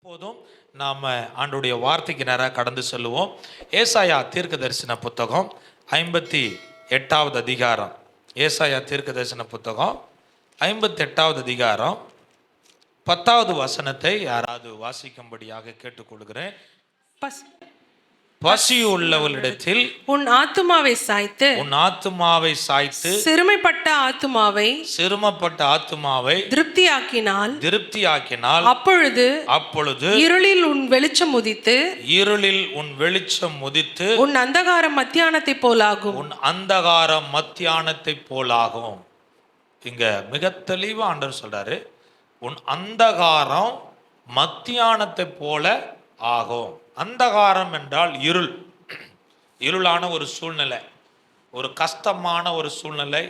இப்போதும் நாம் ஆண்டுடைய வார்த்தைக்கு நேராக கடந்து செல்லுவோம். ஏசாயா தீர்க்க தரிசன புத்தகம் 58வது அதிகாரம். ஏசாயா தீர்க்க தரிசன புத்தகம் 58வது அதிகாரம் 10வது வசனத்தை யாராவது வாசிக்கும்படியாக கேட்டுக்கொள்கிறேன். பசி உள்ளவளிடத்தில் உன் ஆத்துமாவை சாய்த்து சிறுமைப்பட்ட ஆத்துமாவை திருப்தியாக்கினால் அப்பொழுது இருளில் உன் வெளிச்சம் உதித்து உன் அந்தகாரம் மத்தியானத்தை போலாகும். இங்க மிக தெளிவா ஆண்டவர் சொல்றாரு, உன் அந்தகாரம் மத்தியானத்தை போல ஆகும். அந்தகாரம் என்றால் இருளான ஒரு சூழ்நிலை, ஒரு கஷ்டமான ஒரு சூழ்நிலை,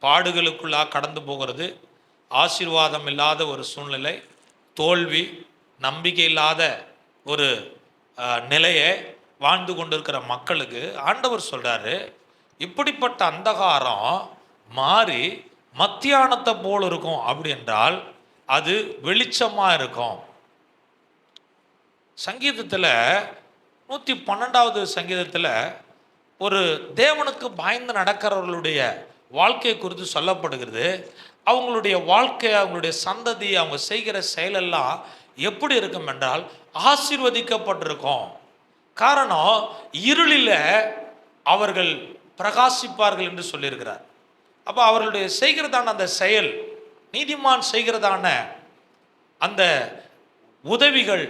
பாடுகளுக்குள்ளாக கடந்து போகிறது, ஆசீர்வாதம் இல்லாத ஒரு சூழ்நிலை, தோல்வி, நம்பிக்கை இல்லாத ஒரு நிலையை வாழ்ந்து கொண்டிருக்கிற மக்களுக்கு ஆண்டவர் சொல்றாரு, இப்படிப்பட்ட அந்தகாரம் மாறி மத்தியானத்தை போல் இருக்கும். அப்படி என்றால் அது வெளிச்சமா இருக்கும். சங்கீதத்தில் 112வது சங்கீதத்தில் ஒரு தேவனுக்கு பயந்து நடக்கிறவர்களுடைய வாழ்க்கையை குறித்து சொல்லப்படுகிறது. அவங்களுடைய வாழ்க்கை, அவங்களுடைய சந்ததி, அவங்க செய்கிற செயலெல்லாம் எப்படி இருக்கும் என்றால் ஆசீர்வதிக்கப்பட்டிருக்கும். காரணம், இருளில் அவர்கள் பிரகாசிப்பார்கள் என்று சொல்லியிருக்கிறார். அப்போ அவர்களுடைய செய்கிறதான அந்த செயல், நீதிமான் செய்கிறதான அந்த உதவிகள்,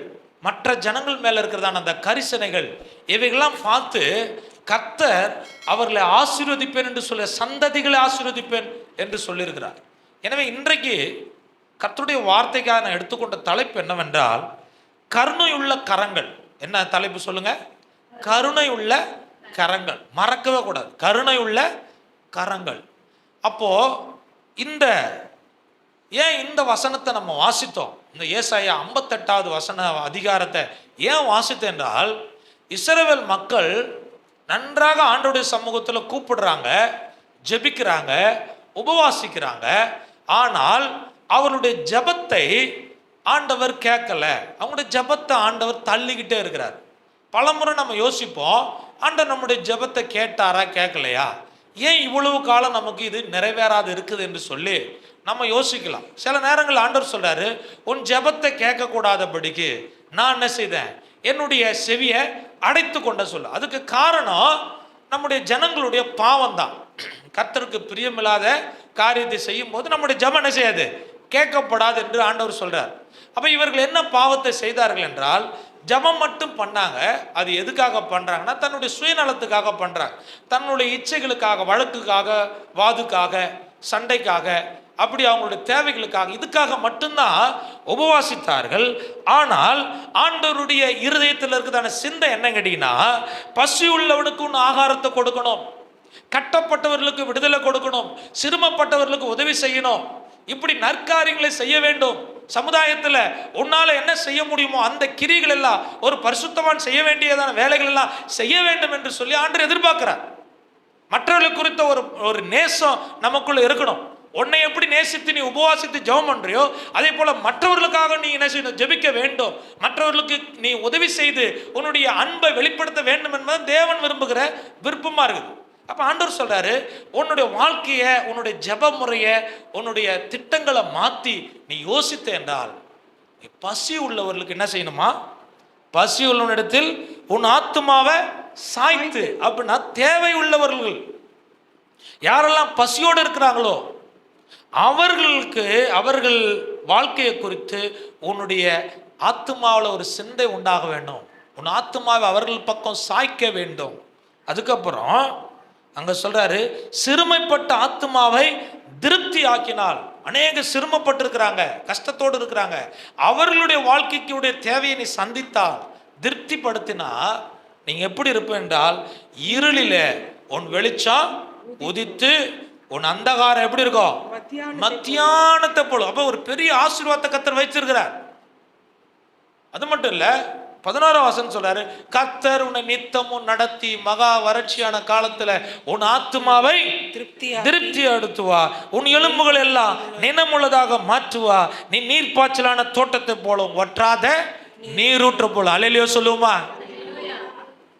மற்ற ஜனங்கள் மேலே இருக்கிறதான அந்த கரிசனைகள், இவைகள்லாம் பார்த்து கர்த்தர் அவர்களை ஆசீர்வதிப்பேன் என்று சொல்ல, சந்ததிகளை ஆசீர்வதிப்பேன் என்று சொல்லியிருக்கிறார். எனவே இன்றைக்கு கர்த்தருடைய வார்த்தைக்காக நான் எடுத்துக்கொண்ட தலைப்பு என்னவென்றால், கருணையுள்ள கரங்கள். என்ன தலைப்பு சொல்லுங்க? கருணையுள்ள கரங்கள். மறக்கவே கூடாது, கருணையுள்ள கரங்கள். அப்போ ஏன் இந்த வசனத்தை நம்ம வாசித்தோம்? இந்த ஏசாயா 58வது வசன அதிகாரத்தை ஏன் வாசித்தோம் என்றால், இஸ்ரவேல் மக்கள் நன்றாக ஆண்டவருடைய சமூகத்தில் கூப்பிடுறாங்க, ஜெபிக்கிறாங்க, உபவாசிக்கிறாங்க. ஆனால் அவருடைய ஜெபத்தை ஆண்டவர் கேட்கல. அவங்களுடைய ஜெபத்தை ஆண்டவர் தள்ளிக்கிட்டே இருக்கிறார். பலமுறை நம்ம யோசிப்போம், ஆண்டவர் நம்முடைய ஜெபத்தை கேட்டாரா கேட்கலையா, ஏன் இவ்வளவு காலம் நமக்கு இது நிறைவேறாது இருக்குது என்று சொல்லி நம்ம யோசிக்கலாம். சில நேரங்கள் ஆண்டவர் சொல்றாரு, உன் ஜெபத்தை கேட்கக்கூடாதபடிக்கு நான் என்ன செய்தேன், என்னுடைய செவியை அடைத்து கொண்ட சொல்ல. அதுக்கு காரணம் நம்முடைய ஜனங்களுடைய பாவம் தான். கர்த்தருக்கு பிரியமில்லாத காரியத்தை செய்யும் போது நம்முடைய ஜெபம் என்ன செய்யாது, கேட்கப்படாது என்று ஆண்டவர் சொல்றார். அப்போ இவர்கள் என்ன பாவத்தை செய்தார்கள் என்றால், ஜபம் மட்டும் பண்ணாங்க. அது எதுக்காக பண்ணுறாங்கன்னா, தன்னுடைய சுயநலத்துக்காக பண்ணுறாங்க, தன்னுடைய இச்சைகளுக்காக, வழக்குக்காக, வாதுக்காக, சண்டைக்காக, அப்படி அவங்களுடைய தேவைகளுக்காக, இதுக்காக மட்டும்தான் உபவாசித்தார்கள். ஆனால் ஆண்டவருடைய இருதயத்தில் இருக்கிறதான சிந்தை என்ன கேட்டீங்கன்னா, பசி உள்ளவனுக்கு ஒன்று ஆகாரத்தை கொடுக்கணும், கட்டப்பட்டவர்களுக்கு விடுதலை கொடுக்கணும், சிறுமப்பட்டவர்களுக்கு உதவி செய்யணும், இப்படி நற்காரியங்களை செய்ய வேண்டும். சமுதாயத்தில் உன்னால என்ன செய்ய முடியுமோ அந்த கிரிகள் எல்லாம், ஒரு பரிசுத்தவான் செய்ய வேண்டியதான வேலைகள் எல்லாம் செய்ய வேண்டும் என்று சொல்லி ஆண்டவர் எதிர்பார்க்கிறார். மற்றவர்கள் குறித்த ஒரு நேசம் நமக்குள்ள இருக்கணும். உன்னை எப்படி நேசித்து நீ உபவாசித்து ஜெபம் பண்றியோ, அதே போல மற்றவர்களுக்காக நீ என்ன செய்யணும், ஜெபிக்க வேண்டும். மற்றவர்களுக்கு நீ உதவி செய்து உன்னுடைய அன்பை வெளிப்படுத்த வேண்டும் என்பது தேவன் விரும்புகிற விருப்பமா இருக்குது. அப்போ ஆண்டவர் சொல்றாரு, உன்னுடைய வாழ்க்கையை, உன்னுடைய ஜெப முறையை, உன்னுடைய திட்டங்களை மாற்றி நீ யோசித்த என்றால், பசி உள்ளவர்களுக்கு என்ன செய்யணுமா, பசி உள்ளவனிடத்தில் உன் ஆத்துமாவை சாய்த்து. அப்படின்னா தேவை உள்ளவர்கள் யாரெல்லாம் பசியோடு இருக்கிறாங்களோ அவர்களுக்கு, அவர்கள் வாழ்க்கையை குறித்து உன்னுடைய ஆத்துமாவில் ஒரு சிந்தை உண்டாக வேண்டும். உன் ஆத்துமாவை அவர்கள் பக்கம் சாய்க்க வேண்டும். அதுக்கப்புறம் அங்க சொல்றாரு, சிறுமைப்பட்ட ஆத்துமாவை திருப்தி ஆக்கினால். அநேக சிறுமப்பட்டிருக்கிறாங்க, கஷ்டத்தோடு இருக்கிறாங்க, அவர்களுடைய வாழ்க்கைக்கு தேவையை நீ சந்தித்தால், திருப்திப்படுத்தினா, நீங்க எப்படி இருப்ப என்றால், இருளில உன் வெளிச்சம் உதித்து உன் அந்தகாரம் எப்படி இருக்கும், மத்தியானத்தை போல. அப்ப ஒரு பெரிய ஆசீர்வாதத்தை கர்த்தர் வைத்திருக்கிறார். அது மட்டும் இல்ல, 11ஆம் வசனம் சொல்றாரு, கர்த்தர் உன்னை நித்தமும் நடத்தி மகா வறட்சியான காலத்துல உன் ஆத்துமாவை திருப்தி அடுத்துவா, உன் எலும்புகள் எல்லாம் நினமுள்ளதாக மாற்றுவா, நீ நீர்ப்பாய்ச்சலான தோட்டத்தை போல வற்றாத நீரூற்ற போல. அல்லேலூயா சொல்லுமா?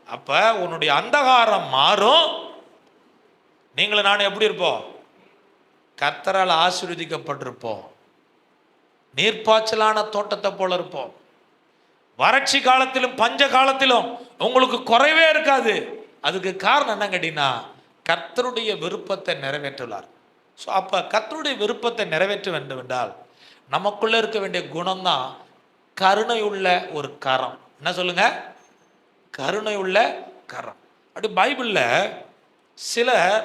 அப்ப உன்னுடைய அந்தகாரம் மாறும். நீங்களும் நானும் எப்படி இருப்போம்? கர்த்தரால் ஆசீர்வதிக்கப்பட்டிருப்போம். நீர்ப்பாய்ச்சலான தோட்டத்தை போல இருப்போம். வறட்சி காலத்திலும் பஞ்ச காலத்திலும் உங்களுக்கு குறைவே இருக்காது. அதுக்கு காரணம் என்ன கேட்டீங்கன்னா, கர்த்தருடைய விருப்பத்தை நிறைவேற்றுள்ளார். ஸோ அப்போ கர்த்தருடைய விருப்பத்தை நிறைவேற்ற வேண்டும் என்றால் நமக்குள்ளே இருக்க வேண்டிய குணம்தான் கருணை உள்ள ஒரு கரம். என்ன சொல்லுங்க? கருணை உள்ள கரம். அப்படி பைபிளில் சிலர்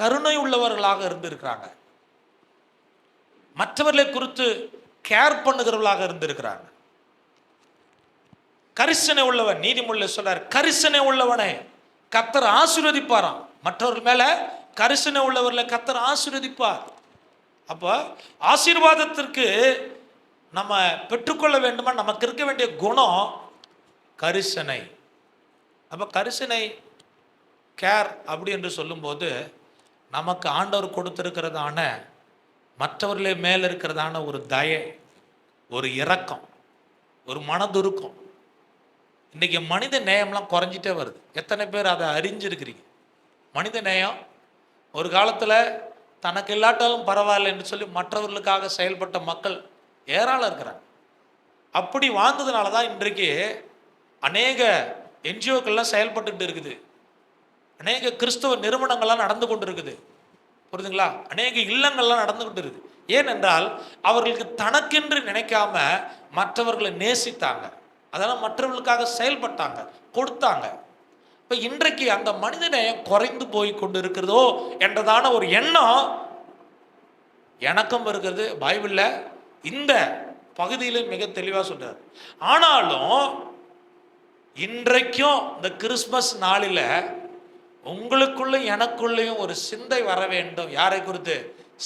கருணை உள்ளவர்களாக இருந்திருக்கிறாங்க, மற்றவர்களை குறித்து கேர் பண்ணுகிறவர்களாக இருந்திருக்கிறாங்க. கரிசனை உள்ளவன், நீதிமொழியில் சொல்றார், கரிசனை உள்ளவனை கர்த்தர் ஆசீர்வதிப்பாராம். மற்றவர்கள் மேல கரிசனை உள்ளவர்களை கர்த்தர் ஆசீர்வதிப்பார். அப்போ ஆசீர்வாதத்திற்கு நம்ம பெற்றுக்கொள்ள வேண்டுமா, நமக்கு இருக்க வேண்டிய குணம் கரிசனை. அப்போ கரிசனை, கேர் அப்படி என்று சொல்லும்போது நமக்கு ஆண்டவர் கொடுத்திருக்கிறதான மற்றவர்களே மேலே இருக்கிறதான ஒரு தயை, ஒரு இரக்கம், ஒரு மனதுருக்கம். இன்றைக்கி மனித நேயம்லாம் குறைஞ்சிட்டே வருது. எத்தனை பேர் அதை அறிஞ்சிருக்கிறீங்க? மனித நேயம் ஒரு காலத்தில் தனக்கு இல்லாட்டாலும் பரவாயில்ல என்று சொல்லி மற்றவர்களுக்காக செயல்பட்ட மக்கள் ஏராளம் இருக்கிறாங்க. அப்படி வாழ்ந்ததுனால தான் இன்றைக்கு அநேக என்ஜிஓக்கள்லாம் செயல்பட்டுக்கிட்டு இருக்குது, அநேக கிறிஸ்தவ நிறுவனங்கள்லாம் நடந்து கொண்டு இருக்குது. புரியுதுங்களா? அநேக இல்லங்கள்லாம் நடந்துகிட்டு இருக்குது. ஏனென்றால் அவர்களுக்கு தனக்கென்று நினைக்காம மற்றவர்களை நேசித்தாங்க, அதெல்லாம் மற்றவர்களுக்காக செயல்பட்டாங்க, கொடுத்தாங்க. இப்போ இன்றைக்கு அந்த மனித நேயம் குறைந்து போய் கொண்டு இருக்கிறதோ என்றதான ஒரு எண்ணம் எனக்கும் இருக்கிறது. பைபிளில் இந்த பகுதியில் மிக தெளிவாக சொல்றார். ஆனாலும் இன்றைக்கும் இந்த கிறிஸ்மஸ் நாளில் உங்களுக்குள்ள எனக்குள்ளேயும் ஒரு சிந்தை வர வேண்டும். யாரை குறித்து?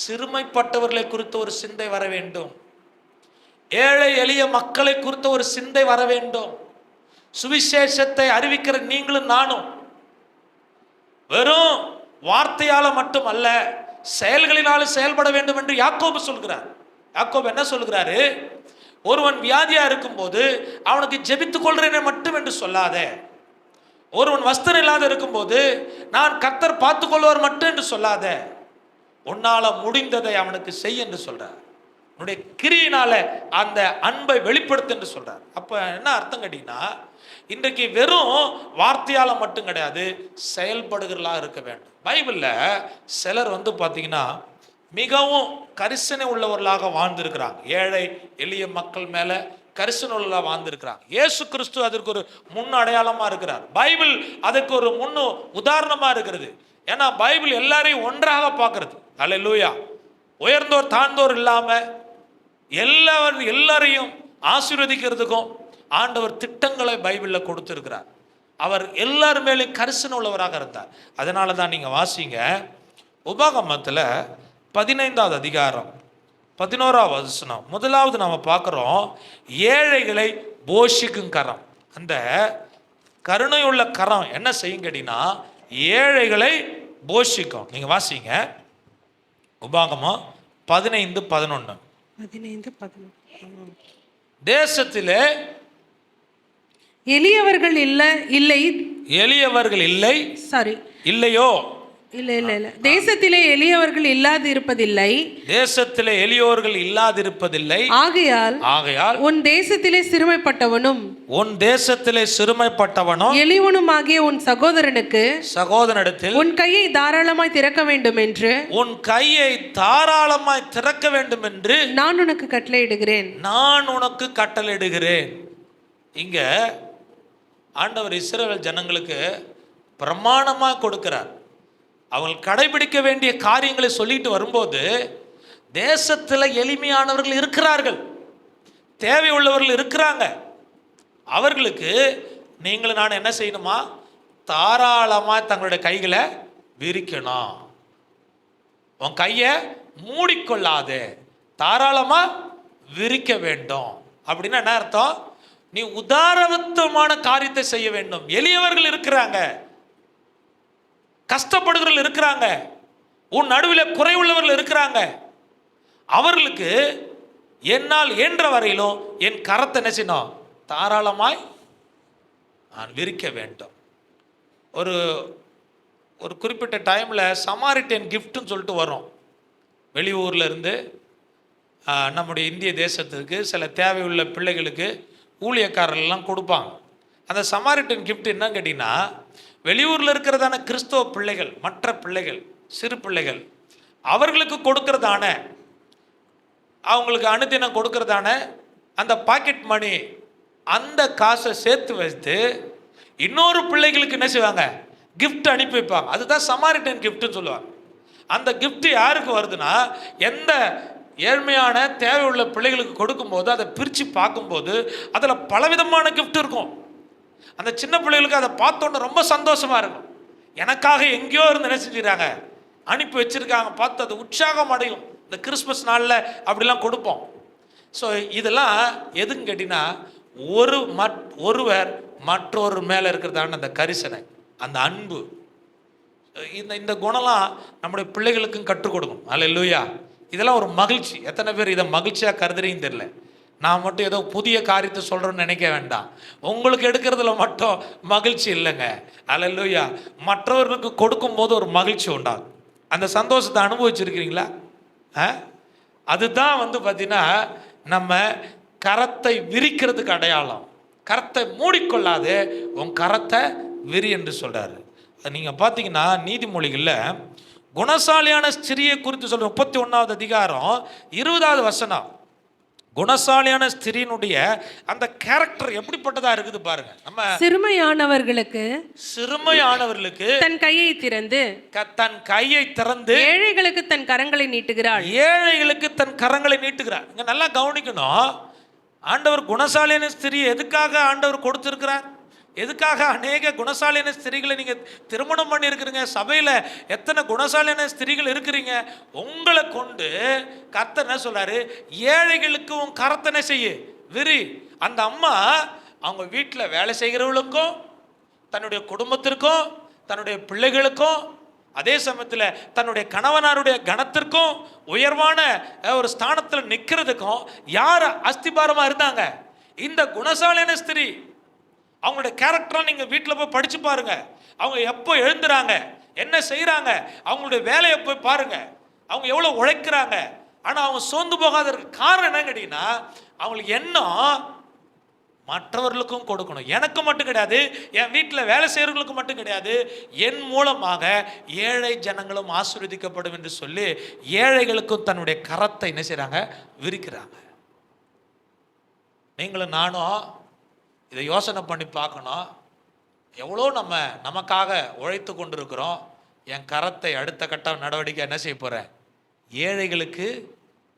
சிறுமைப்பட்டவர்களை குறித்து ஒரு சிந்தை வர வேண்டும். ஏழை எளிய மக்களை குறித்த ஒரு சிந்தை வர வேண்டும். சுவிசேஷத்தை அறிவிக்கிற நீங்களும் நானும் வெறும் வார்த்தையால மட்டும் அல்ல, செயல்களினாலும் செயல்பட வேண்டும் என்று யாக்கோபு சொல்கிறார். யாக்கோபு என்ன சொல்கிறாரு? ஒருவன் வியாதியா இருக்கும்போது அவனுக்கு ஜெபித்துக் கொள்றேனே மட்டும் என்று சொல்லாதே. ஒருவன் வஸ்திரம் இல்லாத இருக்கும்போது நான் கர்த்தர் பார்த்துக் கொள்வார் மட்டும் என்று சொல்லாத. உன்னால முடிந்ததை அவனுக்கு செய் என்று சொல்றார். உன்னுடைய கிரியினால அந்த அன்பை வெளிப்படுத்து என்று சொல்றார். அப்ப என்ன அர்த்தம் கேட்டீங்கன்னா, இன்றைக்கு வெறும் வார்த்தையால மட்டும் கிடையாது, செயல்படுகிறவர்களாக இருக்க வேண்டும். பைபிள்ல சிலர் பார்த்தீங்கன்னா மிகவும் கரிசனை உள்ளவர்களாக வாழ்ந்திருக்கிறாங்க. ஏழை எளிய மக்கள் மேல கரிசனை உள்ளவர்களாக வாழ்ந்திருக்கிறாங்க. இயேசு கிறிஸ்து அதற்கு ஒரு முன் அடையாளமா இருக்கிறார். பைபிள் அதற்கு ஒரு முன்னு உதாரணமா இருக்கிறது. ஏன்னா பைபிள் எல்லாரையும் ஒன்றாக பார்க்கறது. அல்லேலூயா. உயர்ந்தோர் தாழ்ந்தோர் இல்லாம எல்லாரையும் ஆசீர்வதிக்கிறதுக்கும் ஆண்டவர் திட்டங்களை பைபிளில் கொடுத்திருக்கிறார். அவர் எல்லார் மேலேயும் கரிசனை உள்ளவராக இருந்தார். அதனால தான் நீங்க வாசிங்க, உபாகமத்தில் 15வது அதிகாரம் 11வது வசனம். முதலாவது நாம பார்க்குறோம், ஏழைகளை போஷிக்கும் கரம். அந்த கருணையுள்ள கரம் என்ன செய்யும் கேட்டீங்கன்னா, ஏழைகளை போஷிக்கும். நீங்க வாசிங்க, உபாகமம் 15:11. தேசத்திலே எளியவர்கள் இல்லை சாரி இல்லையோ இல்ல தேசத்திலே எளியவர்கள் இல்லாதிருப்பதில்லை. தேசத்திலே எளியோர்கள் இல்லாதிருப்பதில்லை. ஆகையால் உன் தேசத்திலே சிறுமைப்பட்டவனும் எளியவனும் ஆகிய உன் சகோதரனிடத்தில் உன் கையை தாராளமாய் திறக்க வேண்டும் என்று நான் உனக்கு கட்டளையிடுகிறேன். இங்க ஆண்டவர் இஸ்ரவேல் ஜனங்களுக்கு பிரமாணமா கொடுக்கிறார். அவங்க கடைபிடிக்க வேண்டிய காரியங்களை சொல்லிட்டு வரும்போது, தேசத்தில் எளிமையானவர்கள் இருக்கிறார்கள், தேவை உள்ளவர்கள் இருக்கிறாங்க. அவர்களுக்கு நீங்களும் நான் என்ன செய்யணுமா? தாராளமாக தங்களுடைய கைகளை விரிக்கணும். உன் கையை மூடிக்கொள்ளாதே, தாராளமாக விரிக்க வேண்டும். அப்படின்னா என்ன அர்த்தம்? நீ உதாரவத்தமான காரியத்தை செய்ய வேண்டும். எளியவர்கள் இருக்கிறாங்க, கஷ்டப்படுகிறவர்கள் இருக்கிறாங்க, உன் நடுவில் குறைவுள்ளவர்கள் இருக்கிறாங்க. அவர்களுக்கு என்னால் இயன்ற வரையிலும் என் கரத்தை என்ன செய்யணும்? தாராளமாய் நான் விரிக்க வேண்டும். ஒரு ஒரு குறிப்பிட்ட டைமில் சமாரிட்டன் கிஃப்ட்னு சொல்லிட்டு வரும். வெளியூரில் இருந்து நம்முடைய இந்திய தேசத்துக்கு சில தேவையுள்ள பிள்ளைகளுக்கு ஊழியக்காரர்கள்லாம் கொடுப்பாங்க. அந்த சமாரிட்டன் கிஃப்ட் என்னன்னு கேட்டிங்கன்னா, வெளியூரில் இருக்கிறதான கிறிஸ்தவ பிள்ளைகள், மற்ற பிள்ளைகள், சிறு பிள்ளைகள், அவர்களுக்கு கொடுக்கறதான, அவங்களுக்கு அனுதினம் கொடுக்கறதான அந்த பாக்கெட் மணி, அந்த காசை சேர்த்து வைத்து இன்னொரு பிள்ளைகளுக்கு என்ன செய்வாங்க? கிஃப்ட் அனுப்பி வைப்பாங்க. அதுதான் சமாரிட்டன் கிஃப்ட்னு சொல்லுவாங்க. அந்த கிஃப்ட் யாருக்கு வருதுன்னா, எந்த ஏழ்மையான தேவையுள்ள பிள்ளைகளுக்கு கொடுக்கும்போது அதை பிரித்து பார்க்கும்போது அதில் பலவிதமான கிஃப்ட் இருக்கும். அந்த சின்ன பிள்ளைகளுக்கு அதை பார்த்தோன்னே ரொம்ப சந்தோஷமாக இருக்கும். எனக்காக எங்கேயோ இருந்து என்ன செஞ்சுக்கிறாங்க? அனுப்பி வச்சுருக்காங்க. பார்த்து அது உற்சாகம் அடையும். இந்த கிறிஸ்மஸ் நாளில் அப்படிலாம் கொடுப்போம். ஸோ இதெல்லாம் எதுன்னு கேட்டிங்கன்னா, ஒருவர் மற்றொரு மேலே இருக்கிறதான அந்த கரிசனை, அந்த அன்பு, இந்த குணம்லாம் நம்முடைய பிள்ளைகளுக்கும் கற்றுக் கொடுக்கும். அல்லேலூயா. இதெல்லாம் ஒரு மகிழ்ச்சி. எத்தனை பேர் இதை மகிழ்ச்சியாக கருதுறீங்கன்னு தெரியல. நான் மட்டும் ஏதோ புதிய காரியத்தை சொல்கிறேன்னு நினைக்க வேண்டாம். உங்களுக்கு எடுக்கிறதுல மட்டும் மகிழ்ச்சி இல்லைங்க. அல்லேலூயா. மற்றவர்களுக்கு கொடுக்கும்போது ஒரு மகிழ்ச்சி உண்டாகும். அந்த சந்தோஷத்தை அனுபவிச்சிருக்கிறீங்களா? அதுதான் பார்த்தீங்கன்னா நம்ம கரத்தை விரிக்கிறதுக்கு அடையாளம். கரத்தை மூடிக்கொள்ளாது, உன் கரத்தை விரி என்று சொல்கிறாரு. நீங்கள் பார்த்தீங்கன்னா நீதிமொழிகளில் குணசாலியான ஸ்திரியை குறித்து சொல்ற 31வது அதிகாரம் 20வது வசனம். குணசாலியான ஸ்திரீனுடைய அந்த கேரக்டர் எப்படிப்பட்டதா இருக்குது பாருங்க. நம்ம சிறுமையானவர்களுக்கு தன் கையை திறந்து ஏழைகளுக்கு தன் கரங்களை நீட்டுகிறாள். இங்க நல்லா கவனிக்கணும். ஆண்டவர் குணசாலியான ஸ்திரீ எதுக்காக ஆண்டவர் கொடுத்திருக்கிறார்? எதுக்காக அநேக குணசாலியான ஸ்திரீகளை நீங்கள் திருமணம் பண்ணி இருக்கிறீங்க? சபையில் எத்தனை குணசாலியான ஸ்திரீகள் இருக்கிறீங்க? உங்களை கொண்டு கர்த்தர் என்ன சொல்றாரு? ஏழைகளுக்கு உன் கரத்தனை செய்ய விரி. அந்த அம்மா அவங்க வீட்டில் வேலை செய்கிறவர்களுக்கும், தன்னுடைய குடும்பத்திற்கும், தன்னுடைய பிள்ளைகளுக்கும், அதே சமயத்தில் தன்னுடைய கணவனாருடைய கணத்திற்கும் உயர்வான ஒரு ஸ்தானத்தில் நிற்கிறதுக்கும் யார் அஸ்திபாரமாக இருந்தாங்க? இந்த குணசாலியான ஸ்திரீ. அவங்களுடைய கேரக்டரை நீங்கள் வீட்டில் போய் படித்து பாருங்க. அவங்க எப்போ எழுந்துறாங்க, என்ன செய்கிறாங்க, அவங்களுடைய வேலையை போய் பாருங்க. அவங்க எவ்வளோ உழைக்கிறாங்க. ஆனால் அவங்க சோர்ந்து போகாததுக்கு காரணம் என்னன்னு கேட்டிங்கன்னா, அவங்களுக்கு எண்ணம் மற்றவர்களுக்கும் கொடுக்கணும். எனக்கு மட்டும் கிடையாது, என் வீட்டில் வேலை செய்கிறவர்களுக்கு மட்டும் கிடையாது, என் மூலமாக ஏழை ஜனங்களும் ஆசீர்வதிக்கப்படும் என்று சொல்லி ஏழைகளுக்கும் தன்னுடைய கரத்தை என்ன செய்கிறாங்க? விரிக்கிறாங்க. நீங்களும் நானும் இதை யோசனை பண்ணி பார்க்கணும். எவ்வளோ நமக்காக உழைத்து கொண்டிருக்கிறோம். என் கரத்தை அடுத்த கட்ட நடவடிக்கை என்ன செய்ய போகிறேன்? ஏழைகளுக்கு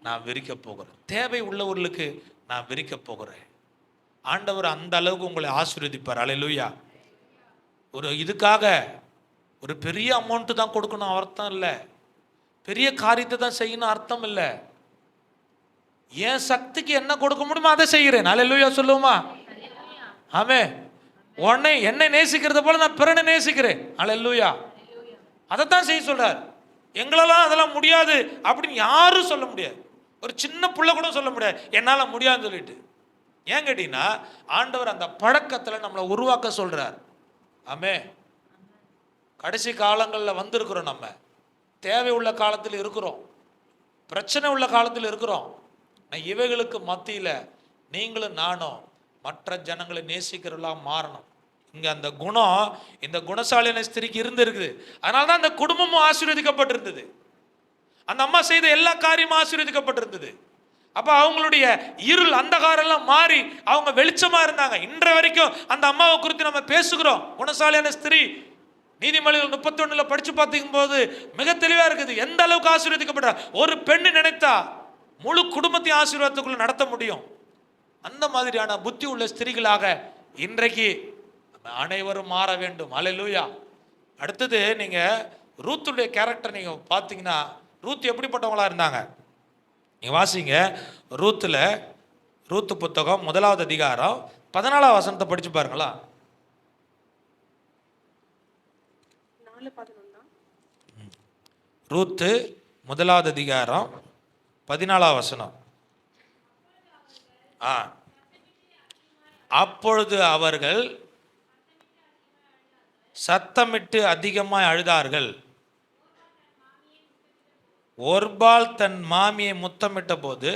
நான் விரிக்க போகிறேன், தேவை உள்ளவர்களுக்கு நான் விரிக்க போகிறேன். ஆண்டவர் அந்த அளவுக்கு உங்களை ஆசீர்வதிப்பார். அல்லேலூயா. இதுக்காக ஒரு பெரிய அமௌண்ட்டு தான் கொடுக்கணும் அர்த்தம் இல்லை, பெரிய காரியத்தை தான் செய்யணும் அர்த்தம் இல்லை. என் சக்திக்கு என்ன கொடுக்க முடியுமோ அதை செய்கிறேன். அல்லேலூயா சொல்லுவோமா? ஆமே. உன்னை என்னை நேசிக்கிறத போல நான் பிறனை நேசிக்கிறேன். அல்லேலூயா. அதைத்தான் செய்ய சொல்றார். எங்களெல்லாம் அதெல்லாம் முடியாது அப்படின்னு யாரும் சொல்ல முடியாது. ஒரு சின்ன பிள்ளை கூட சொல்ல முடியாது என்னால் முடியாதுன்னு சொல்லிட்டு. ஏன் கேட்டீங்கன்னா, ஆண்டவர் அந்த பழக்கத்தில் நம்மளை உருவாக்க சொல்றார். ஆமே. கடைசி காலங்களில் வந்திருக்கிறோம். நம்ம தேவை உள்ள காலத்தில் இருக்கிறோம், பிரச்சனை உள்ள காலத்தில் இருக்கிறோம். இவைகளுக்கு மத்தியில் நீங்களும் நானும் மற்ற ஜனங்களை நேசிக்கிறவர்களாக மாறணும். இங்கே அந்த குணம் இந்த குணசாலியான ஸ்திரிக்கு இருந்திருக்குது. அதனால தான் அந்த குடும்பமும் ஆசீர்வதிக்கப்பட்டிருந்தது. அந்த அம்மா செய்த எல்லா காரியமும் ஆசீர்வதிக்கப்பட்டிருந்தது. அப்போ அவங்களுடைய இருள் அந்தகாரெல்லாம் மாறி அவங்க வெளிச்சமாக இருந்தாங்க. இன்ற வரைக்கும் அந்த அம்மாவை குறித்து நம்ம பேசுகிறோம். குணசாலியான ஸ்திரீ நீதிமொழிகள் 31 படித்து பார்த்துக்கும் போது மிக தெளிவாக இருக்குது. எந்த அளவுக்கு ஆசீர்வதிக்கப்பட்ட ஒரு பெண்ணு நினைத்தா முழு குடும்பத்தையும் ஆசீர்வாதத்துக்குள்ள நடத்த முடியும். அந்த மாதிரியான புத்தி உள்ள ஸ்திரீகளாக இன்றைக்கு அனைவரும் மாற வேண்டும். அல்லேலூயா. அடுத்தது நீங்கள் ரூத்துடைய கேரக்டர் நீங்கள் பார்த்தீங்கன்னா, ரூத் எப்படிப்பட்டவங்களா இருந்தாங்க? நீங்கள் வாசிங்க. ரூத்து புத்தகம் 1வது அதிகாரம் 14ஆம் வசனத்தை படிச்சு பாருங்களா. 4:11. ரூத்து 1வது அதிகாரம் 14ஆம் வசனம். அப்பொழுது அவர்கள் சத்தமிட்டு அதிகமாய் அழுதார்கள். ஒர்பால் தன் மாமியை முத்தமிட்ட போது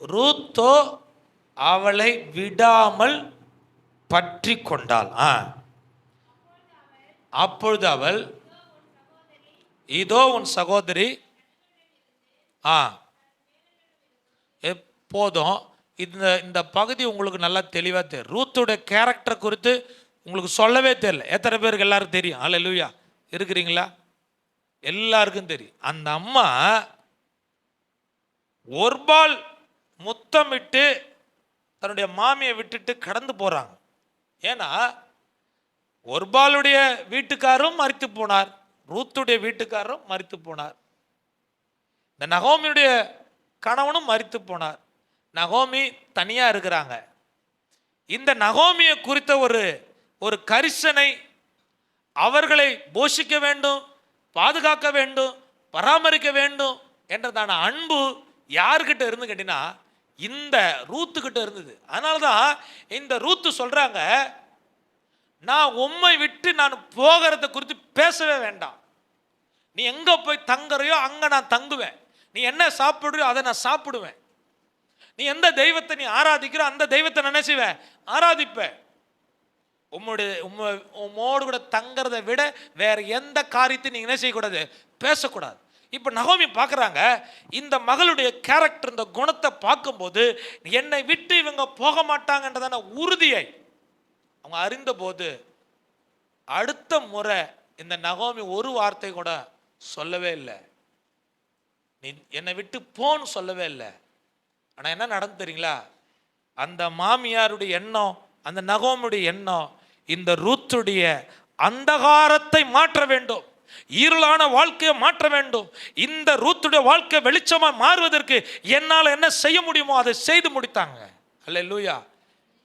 ரூத்தோ அவளை விடாமல் பற்றி கொண்டாள். அப்பொழுது அவள், இதோ உன் சகோதரி. எப்போதும் இந்த பகுதி உங்களுக்கு நல்லா தெளிவாக தெரியும். ரூத்துடைய கேரக்டர் குறித்து உங்களுக்கு சொல்லவே தெரியல. எத்தனை பேருக்கு எல்லாருக்கும் தெரியும்? அல்லேலூயா. இருக்கிறீங்களா? எல்லாருக்கும் தெரியும். அந்த அம்மா ஒர்பால் முத்தமிட்டு தன்னுடைய மாமியை விட்டுட்டு கடந்து போறாங்க. ஏன்னா ஒர்பாலுடைய வீட்டுக்காரரும் மரித்து போனார், ரூத்துடைய வீட்டுக்காரரும் மரித்து போனார், இந்த நகோமியுடைய கணவனும் மரித்து போனார். நகோமி தனியா இருக்கிறாங்க. இந்த நகோமியை குறித்த ஒரு கரிசனை, அவர்களை போஷிக்க வேண்டும், பாதுகாக்க வேண்டும், பராமரிக்க வேண்டும் என்றதான அன்பு யாருக்கிட்ட இருந்து கேட்டீங்கன்னா இந்த ரூத்துக்கிட்ட இருந்தது. அதனாலதான் இந்த ரூத்து சொல்றாங்க, நான் உம்மை விட்டு நான் போகிறத குறித்து பேசவே வேண்டாம். நீ எங்க போய் தங்குறையோ அங்க நான் தங்குவேன். நீ என்ன சாப்பிடுறியோ அதை நான் சாப்பிடுவேன். நீ எந்த தெய்வத்தை நீ ஆராதிக்கிறோ அந்த தெய்வத்தை நினைச்சுவேன், ஆராதிப்பேன். உம்மோடு கூட தங்கிறத விட வேற எந்த காரியத்தை நீங்க என்ன செய்யக்கூடாது, பேசக்கூடாது. இப்ப நகோமி பார்க்கறாங்க, இந்த மகளுடைய கேரக்டர், இந்த குணத்தை பார்க்கும்போது என்னை விட்டு இவங்க போக மாட்டாங்கன்றதான உறுதியை அவங்க அறிந்த போது அடுத்த முறை இந்த நகோமி ஒரு வார்த்தை கூட சொல்லவே இல்லை. நீ என்னை விட்டு போன்னு சொல்லவே இல்லை. ஆனா என்ன நடந்து தெரியுங்களா? அந்த மாமியாருடைய எண்ணம், அந்த நகோமியுடைய எண்ணம், இந்த ரூத்துடைய அந்தகாரத்தை மாற்ற வேண்டும், இருளான வாழ்க்கையை மாற்ற வேண்டும். இந்த ரூத்துடைய வாழ்க்கை வெளிச்சமா மாறுவதற்கு என்னால் என்ன செய்ய முடியுமோ அதை செய்து முடித்தாங்க. அல்லேலூயா.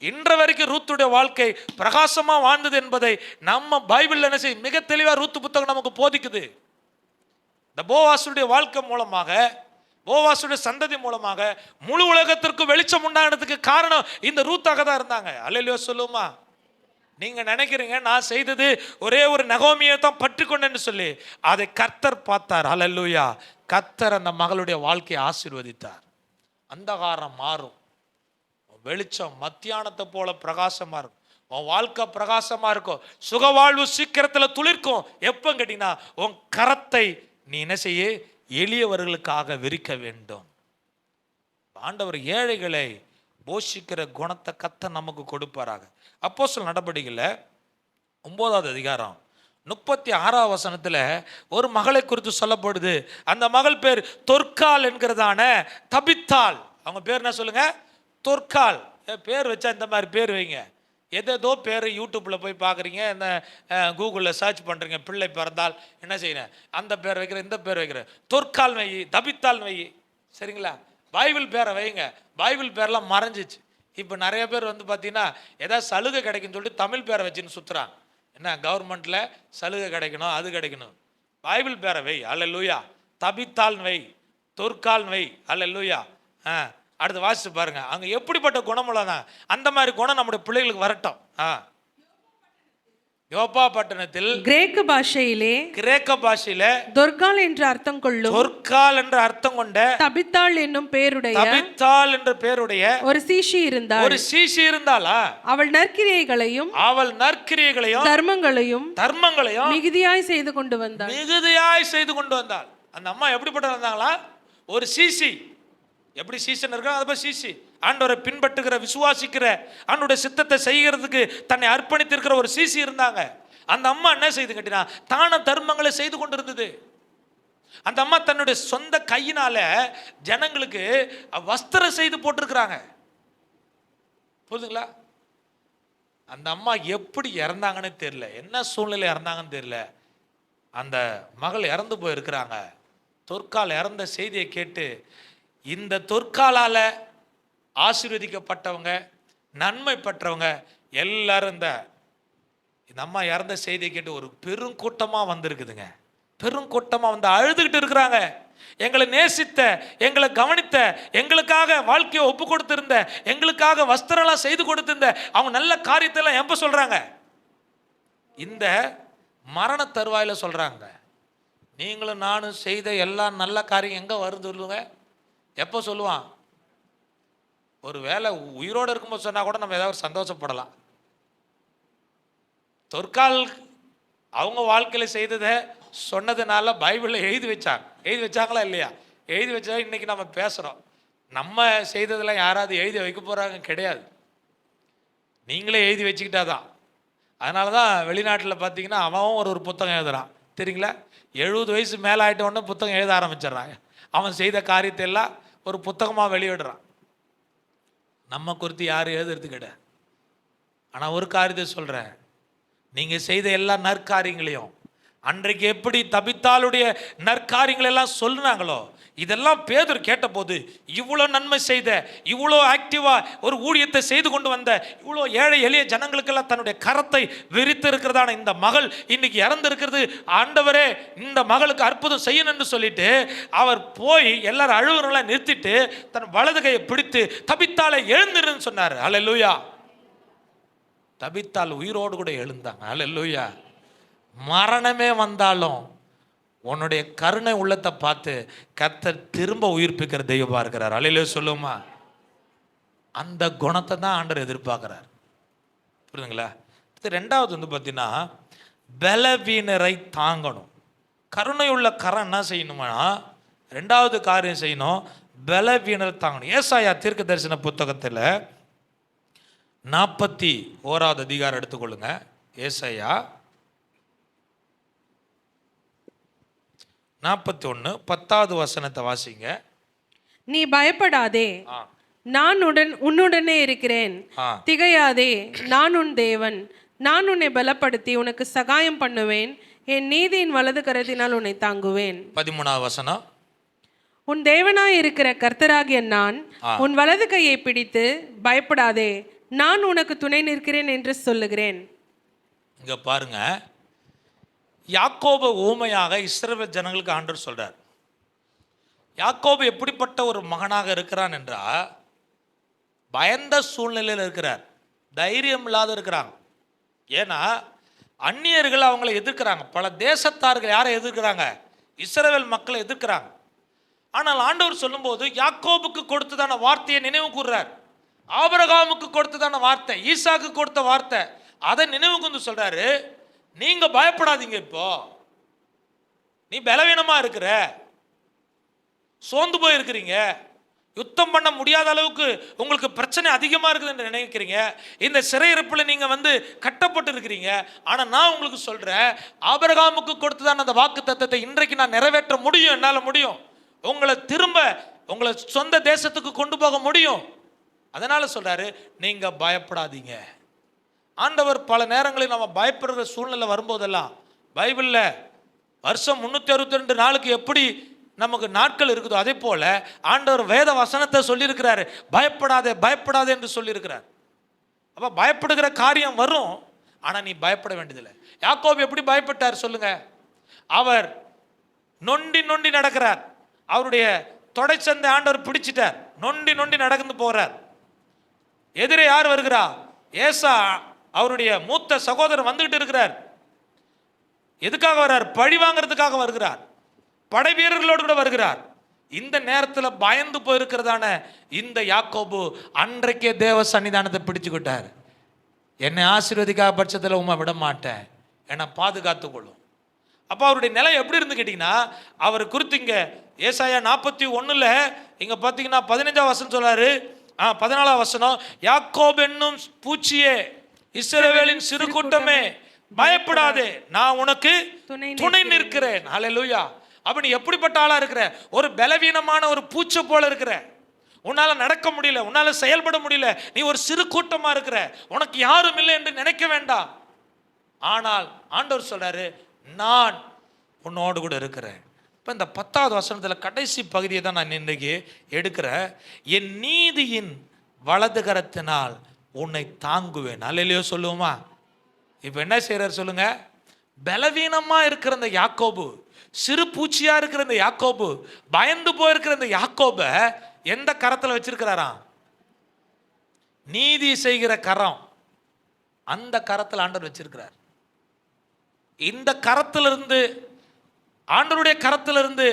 இன்ற வரைக்கும் ரூத்துடைய வாழ்க்கை பிரகாசமா வாழ்ந்தது என்பதை நம்ம பைபிள்ல என்ன செய்ய மிக தெளிவா ரூத்து புத்தகம் நமக்கு போதிக்குது. இந்த போவாசுடைய வாழ்க்கை மூலமாக, போவாசுடைய சந்ததி மூலமாக முழு உலகத்திற்கு வெளிச்சம் உண்டானதுக்கு காரணம் இந்த ரூத்தாக தான் இருந்தாங்க. அல்லேலூயா சொல்லுமா? நீங்க நினைக்கிறீங்க நான் செய்தது ஒரே ஒரு நகோமியை தான் பற்றி கொண்டேன்னு சொல்லி, அதை கர்த்தர் பார்த்தார். அல்லேலூயா. கர்த்தர் அந்த மகளுடைய வாழ்க்கையை ஆசீர்வதித்தார். அந்தகாரம் மாறும், வெளிச்சம் மத்தியானத்தை போல பிரகாசமா இருக்கும். உன் வாழ்க்கை பிரகாசமா இருக்கும், சுகவாழ்வு சீக்கிரத்துல துளிர்க்கும். எப்ப கேட்டீங்கன்னா உன் கரத்தை நீ என்ன செய்ய, எளியவர்களுக்காக விரிக்க வேண்டும். ஆண்டவர் ஏழைகளை போஷிக்கிற குணத்தை கர்த்தர் நமக்கு கொடுப்பாராக. அப்போஸ்தலர் நடபடிகளில் 9வது அதிகாரம் 36வது வசனத்துல ஒரு மகளை குறித்து சொல்லப்படுது. அந்த மகள் பேர் தொர்க்கால் என்கிறதான தபித்தாள். அவங்க பேர் என்ன சொல்லுங்க? தொர்க்கால். பேர் வச்சா இந்த மாதிரி பேர் வைங்க. எதோ பேர் யூடியூப்ல போய் பார்க்குறீங்க, இந்த கூகுளில் சர்ச் பண்ணுறீங்க, பிள்ளை பிறந்தால் என்ன செய்யணும், அந்த பேர் வைக்கிறேன், இந்த பேர் வைக்கிறேன். தொர்க்கால் வை, தபித்தால் வை, சரிங்களா? பைபிள் பேரை வைங்க. பைபிள் பேரெல்லாம் மறைஞ்சிச்சு. இப்போ நிறைய பேர் வந்து பார்த்தீங்கன்னா ஏதாவது சலுகை கிடைக்குன்னு சொல்லிட்டு தமிழ் பேரை வச்சுன்னு சுற்றுறாங்க. என்ன கவர்மெண்ட்டில் சலுகை கிடைக்கணும், அது கிடைக்கணும். பைபிள் பேரை வை. அல்லேலூயா. தபித்தால் வை, தொர்க்கால் வை. அல்லேலூயா. அடுத்து வாசிச்சு பாருங்க, அங்க எப்படிப்பட்ட குணமுள்ளதான். அந்த மாதிரி குணம் நம்முடைய பிள்ளைகளுக்கு வரட்டும். யோப்பா பட்டணத்தில் கிரேக்க பாஷையிலே தொர்க்கால் என்ற அர்த்தம் கொள்ளும், தொர்க்கால் என்ற அர்த்தம் கொண்ட தபித்தாள் என்னும் பேருடைய, தபித்தாள் என்ற பேருடைய ஒரு சீஷி இருந்தாளா? அவள் நற்கிரியைகளையும் தர்மங்களையும் மிகுதியாய் செய்து கொண்டு வந்தாள். அந்த அம்மா எப்படிப்பட்ட இருந்தாங்களா? ஒரு சீசி. எப்படி சீசன் இருக்கா அதை போய் சீசி, ஆண்டவரை பின்பற்றுகிற, விசுவாசிக்கிற, ஆண்டோட சித்தத்தை செய்கிறதுக்கு தன்னை அர்ப்பணித்திருக்கிற ஒரு சீசி இருந்தாங்க. அந்த அம்மா என்ன செய்து கேட்டினா தான தர்மங்களை செய்து கொண்டிருந்தது. அந்த அம்மா தன்னுடைய சொந்த கையினால ஜனங்களுக்கு வஸ்திரம் செய்து போட்டிருக்கிறாங்க. புரியுதுங்களா? அந்த அம்மா எப்படி இறந்தாங்கன்னு தெரியல, என்ன சூழ்நிலை இறந்தாங்கன்னு தெரியல. அந்த மகள் இறந்து போயிருக்கிறாங்க. தொர்க்கால் இறந்த செய்தியை கேட்டு இந்த தொர்க்காலால ஆசீர்வதிக்கப்பட்டவங்க, நன்மை பெற்றவங்க எல்லாரும் இந்த அம்மா இறந்த செய்தியை கேட்டு ஒரு பெருங்கூட்டமாக வந்திருக்குதுங்க. பெருங்கூட்டமாக வந்து அழுதுகிட்டு இருக்கிறாங்க. எங்களை நேசித்த, எங்களை கவனித்த, எங்களுக்காக வாழ்க்கையை ஒப்பு கொடுத்திருந்த, எங்களுக்காக வஸ்திரம்லாம் செய்து கொடுத்திருந்த அவங்க நல்ல காரியத்தெல்லாம் எப்போ சொல்கிறாங்க? இந்த மரண தருவாயில் சொல்கிறாங்க. நீங்களும் நானும் செய்த எல்லா நல்ல காரியம் எங்கே வருது சொல்லுங்க? எப்போ சொல்லுவான்? ஒரு வேளை உயிரோடு இருக்கும்போது சொன்னால் கூட நம்ம ஏதாவது சந்தோஷப்படலாம். தொற்கால் அவங்க வாழ்க்கையில் செய்ததை சொன்னதுனால பைபிளில் எழுதி வச்சாங்களா இல்லையா? எழுதி வச்சா இன்னைக்கு நம்ம பேசுகிறோம். நம்ம செய்ததெல்லாம் யாராவது எழுதி வைக்க போகிறாங்க? கிடையாது. நீங்களே எழுதி வச்சுக்கிட்டாதான். அதனால தான் வெளிநாட்டில் பார்த்தீங்கன்னா அவன் ஒரு புத்தகம் எழுதுறான் தெரியுங்களா? 70 வயசு மேலே ஆகிட்ட உடனே புத்தகம் எழுத ஆரம்பிச்சிடுறாங்க. அவன் செய்த காரியத்தை எல்லாம் ஒரு புத்தகமாக வெளியிடுறான். நம்ம குறித்து யாரும் எழுதுறது கிடையாது. ஆனால் ஒரு காரியத்தை சொல்கிறேன், நீங்கள் செய்த எல்லா நற்காரியங்களையும் அன்றைக்கு எப்படி தபித்தாளுடைய நற்காரியங்கள் எல்லாம் சொல்லுனாங்களோ, இதெல்லாம் பேதுரு கேட்டபோது இவ்வளோ நன்மை செய்த, இவ்வளோ ஆக்டிவாக ஒரு ஊழியத்தை செய்து கொண்டு வந்த, இவ்வளோ ஏழை எளிய ஜனங்களுக்கெல்லாம் தன்னுடைய கரத்தை விரித்து இருக்கிறதான இந்த மகள் இன்னைக்கு இறந்திருக்கிறது, ஆண்டவரே இந்த மகளுக்கு அற்புதம் செய்யணும் என்று சொல்லிட்டு அவர் போய் எல்லாரும் அழுகுறவங்களாம் நிறுத்திட்டு தன் வலது கையை பிடித்து தபித்தாளை எழுந்திருன்னு சொன்னார். அல்லேலூயா. தபித்தாள் உயிரோடு கூட எழுந்தாங்க. அல்லேலூயா. மரணமே வந்தாலும் உன்னுடைய கருணை உள்ளத்தை பார்த்து கர்த்தர் திரும்ப உயிர்ப்பிக்கிற தெய்வமா இருக்கிறார். அல்லேலூயா சொல்லுமா? அந்த குணத்தை தான் ஆண்டவர் எதிர்பார்க்கிறார். புரியுதுங்களா? ரெண்டாவது வந்து பார்த்தீங்கன்னா பலவீனரை தாங்கணும். கருணை உள்ள கரம் என்ன செய்யணுமா? ரெண்டாவது காரியம் செய்யணும், பலவீனரை தாங்கணும். ஏசாயா தீர்க்க தரிசன புத்தகத்தில் 41வது அதிகாரம் எடுத்துக்கொள்ளுங்க. ஏசாயா 41 10வது வசனத்தை வாசிங்க. நீ பயப்படாதே, நான் உன்னுடனே இருக்கிறேன். திகையாதே, நான் உன் தேவன். நான் உன்னை பலப்படுத்தி உனக்கு சகாயம் பண்ணுவேன். என் நீதியின் வலது கரத்தினால் உன்னை தாங்குவேன். 13வது வசனம். உன் தேவனாய் இருக்கிற கர்த்தராகிய நான் உன் வலது கையை பிடித்து பயப்படாதே, நான் உனக்கு துணை நிற்கிறேன் என்று சொல்லுகிறேன். இங்க பாருங்க, யாக்கோபு ஊமையாக இஸ்ரவேல் ஜனங்களுக்கு ஆண்டவர் சொல்றார். யாக்கோபு எப்படிப்பட்ட ஒரு மகனாக இருக்கிறான் என்றால், பயந்த சூழ்நிலையில் இருக்கிறார், தைரியம் இல்லாத இருக்கிறாங்க. ஏன்னா அந்நியர்கள் அவங்களை எதிர்க்கிறாங்க. பல தேசத்தார்கள் யாரை எதிர்க்கிறாங்க? இஸ்ரவேல் மக்களை எதிர்க்கிறாங்க. ஆனால் ஆண்டவர் சொல்லும்போது யாக்கோபுக்கு கொடுத்ததான வார்த்தையை நினைவு கூர்றார். ஆபிரகாமுக்கு கொடுத்ததான வார்த்தை, ஈசாக்கு கொடுத்த வார்த்தை, அதை நினைவு கூர்ந்து சொல்றாரு, நீங்க பயப்படாதீங்க. இப்போ நீ பலவீனமா இருக்கிற, சோர்ந்து போய் இருக்கிறீங்க, யுத்தம் பண்ண முடியாத அளவுக்கு உங்களுக்கு பிரச்சனை அதிகமா இருக்குது என்று நினைக்கிறீங்க, இந்த சிறையிருப்பில் நீங்க வந்து கட்டப்பட்டு இருக்கிறீங்க. ஆனா நான் உங்களுக்கு சொல்றேன், ஆபிரகாமுக்கு கொடுத்ததான அந்த வாக்கு தத்தத்தை இன்றைக்கு நான் நிறைவேற்ற முடியும், என்னால முடியும். உங்களை திரும்ப உங்களை சொந்த தேசத்துக்கு கொண்டு போக முடியும். அதனால சொல்றாரு, நீங்க பயப்படாதீங்க. ஆண்டவர் பல நேரங்களில் நம்ம பயப்படுற சூழ்நிலை வரும்போதெல்லாம், பைபிளில் வருஷம் 362 நாளுக்கு எப்படி நமக்கு நாட்கள் இருக்குதோ அதே போல ஆண்டவர் வேத வசனத்தை சொல்லியிருக்கிறாரு, பயப்படாதே பயப்படாதே என்று சொல்லியிருக்கிறார். அப்போ பயப்படுகிற காரியம் வரும், ஆனால் நீ பயப்பட வேண்டியதில்லை. யாக்கோபு எப்படி பயப்பட்டார் சொல்லுங்க? அவர் நொண்டி நொண்டி நடக்கிறார், அவருடைய தொடை சந்தை ஆண்டவர் பிடிச்சிட்டார், நொண்டி நொண்டி நடந்து போறார். எதிரே யார் வருகிறா? ஏசா அவருடைய மூத்த சகோதரர் வந்துகிட்டு இருக்கிறார். எதுக்காக வர்றார்? பழி வாங்கிறதுக்காக வருகிறார், படை வீரர்களோடு கூட வருகிறார். இந்த நேரத்தில் பயந்து போயிருக்கிறதான இந்த யாக்கோபு அன்றைக்கே தேவ சன்னிதானத்தை பிடிச்சுக்கிட்டார். என்னை ஆசீர்வதிக்காத பட்சத்தில் உண்மை விட மாட்டேன், என்னை பாதுகாத்து கொள்ளும். அப்போ அவருடைய நிலை எப்படி இருந்து கேட்டிங்கன்னா, அவர் குறித்து இங்கே ஏசாயா 41 இங்கே பார்த்தீங்கன்னா 15வது வசனம் சொல்றாரு, 14வது வசனம், யாக்கோபு என்னும் பூச்சியே, இஸ்ரவேலின் சிறு கூட்டமே, பயப்படாதே, நான் உனக்கு துணை நிற்கிறேன். ஹல்லேலூயா. அப்ப நீ எப்படிப்பட்ட ஆளா இருக்கிற? ஒரு பலவீனமான ஒரு பூச்சை போல இருக்கிற, உன்னால நடக்க முடியல, உன்னால செயல்பட முடியல, நீ ஒரு சிறு கூட்டமா இருக்கிற, உனக்கு யாரும் இல்லை என்று நினைக்க வேண்டாம். ஆனால் ஆண்டவர் சொல்றாரு, நான் உன்னோடு கூட இருக்கிறேன். இப்போ இந்த 10வது வசனத்தில் கடைசி பகுதியை தான் நான் இன்றைக்கு எடுக்கிறேன். என் நீதியின் வலது கரத்தினால் உன்னை தாங்குவேன். அல்லேலூயா சொல்லுவோமா? இப்போ என்ன செய்யறாரு சொல்லுங்க? பலவீனமா இருக்கிற இந்த யாக்கோபு, சிறு பூச்சியா இருக்கிற இந்த யாக்கோபு, பயந்து போயிருக்கிற இந்த யாக்கோபை எந்த கரத்தில் வச்சிருக்கிறாராம்? நீதி செய்கிற கரம், அந்த கரத்தில் ஆண்டவர் வச்சிருக்கிறார். இந்த கரத்திலிருந்து, ஆண்டவருடைய கரத்திலிருந்து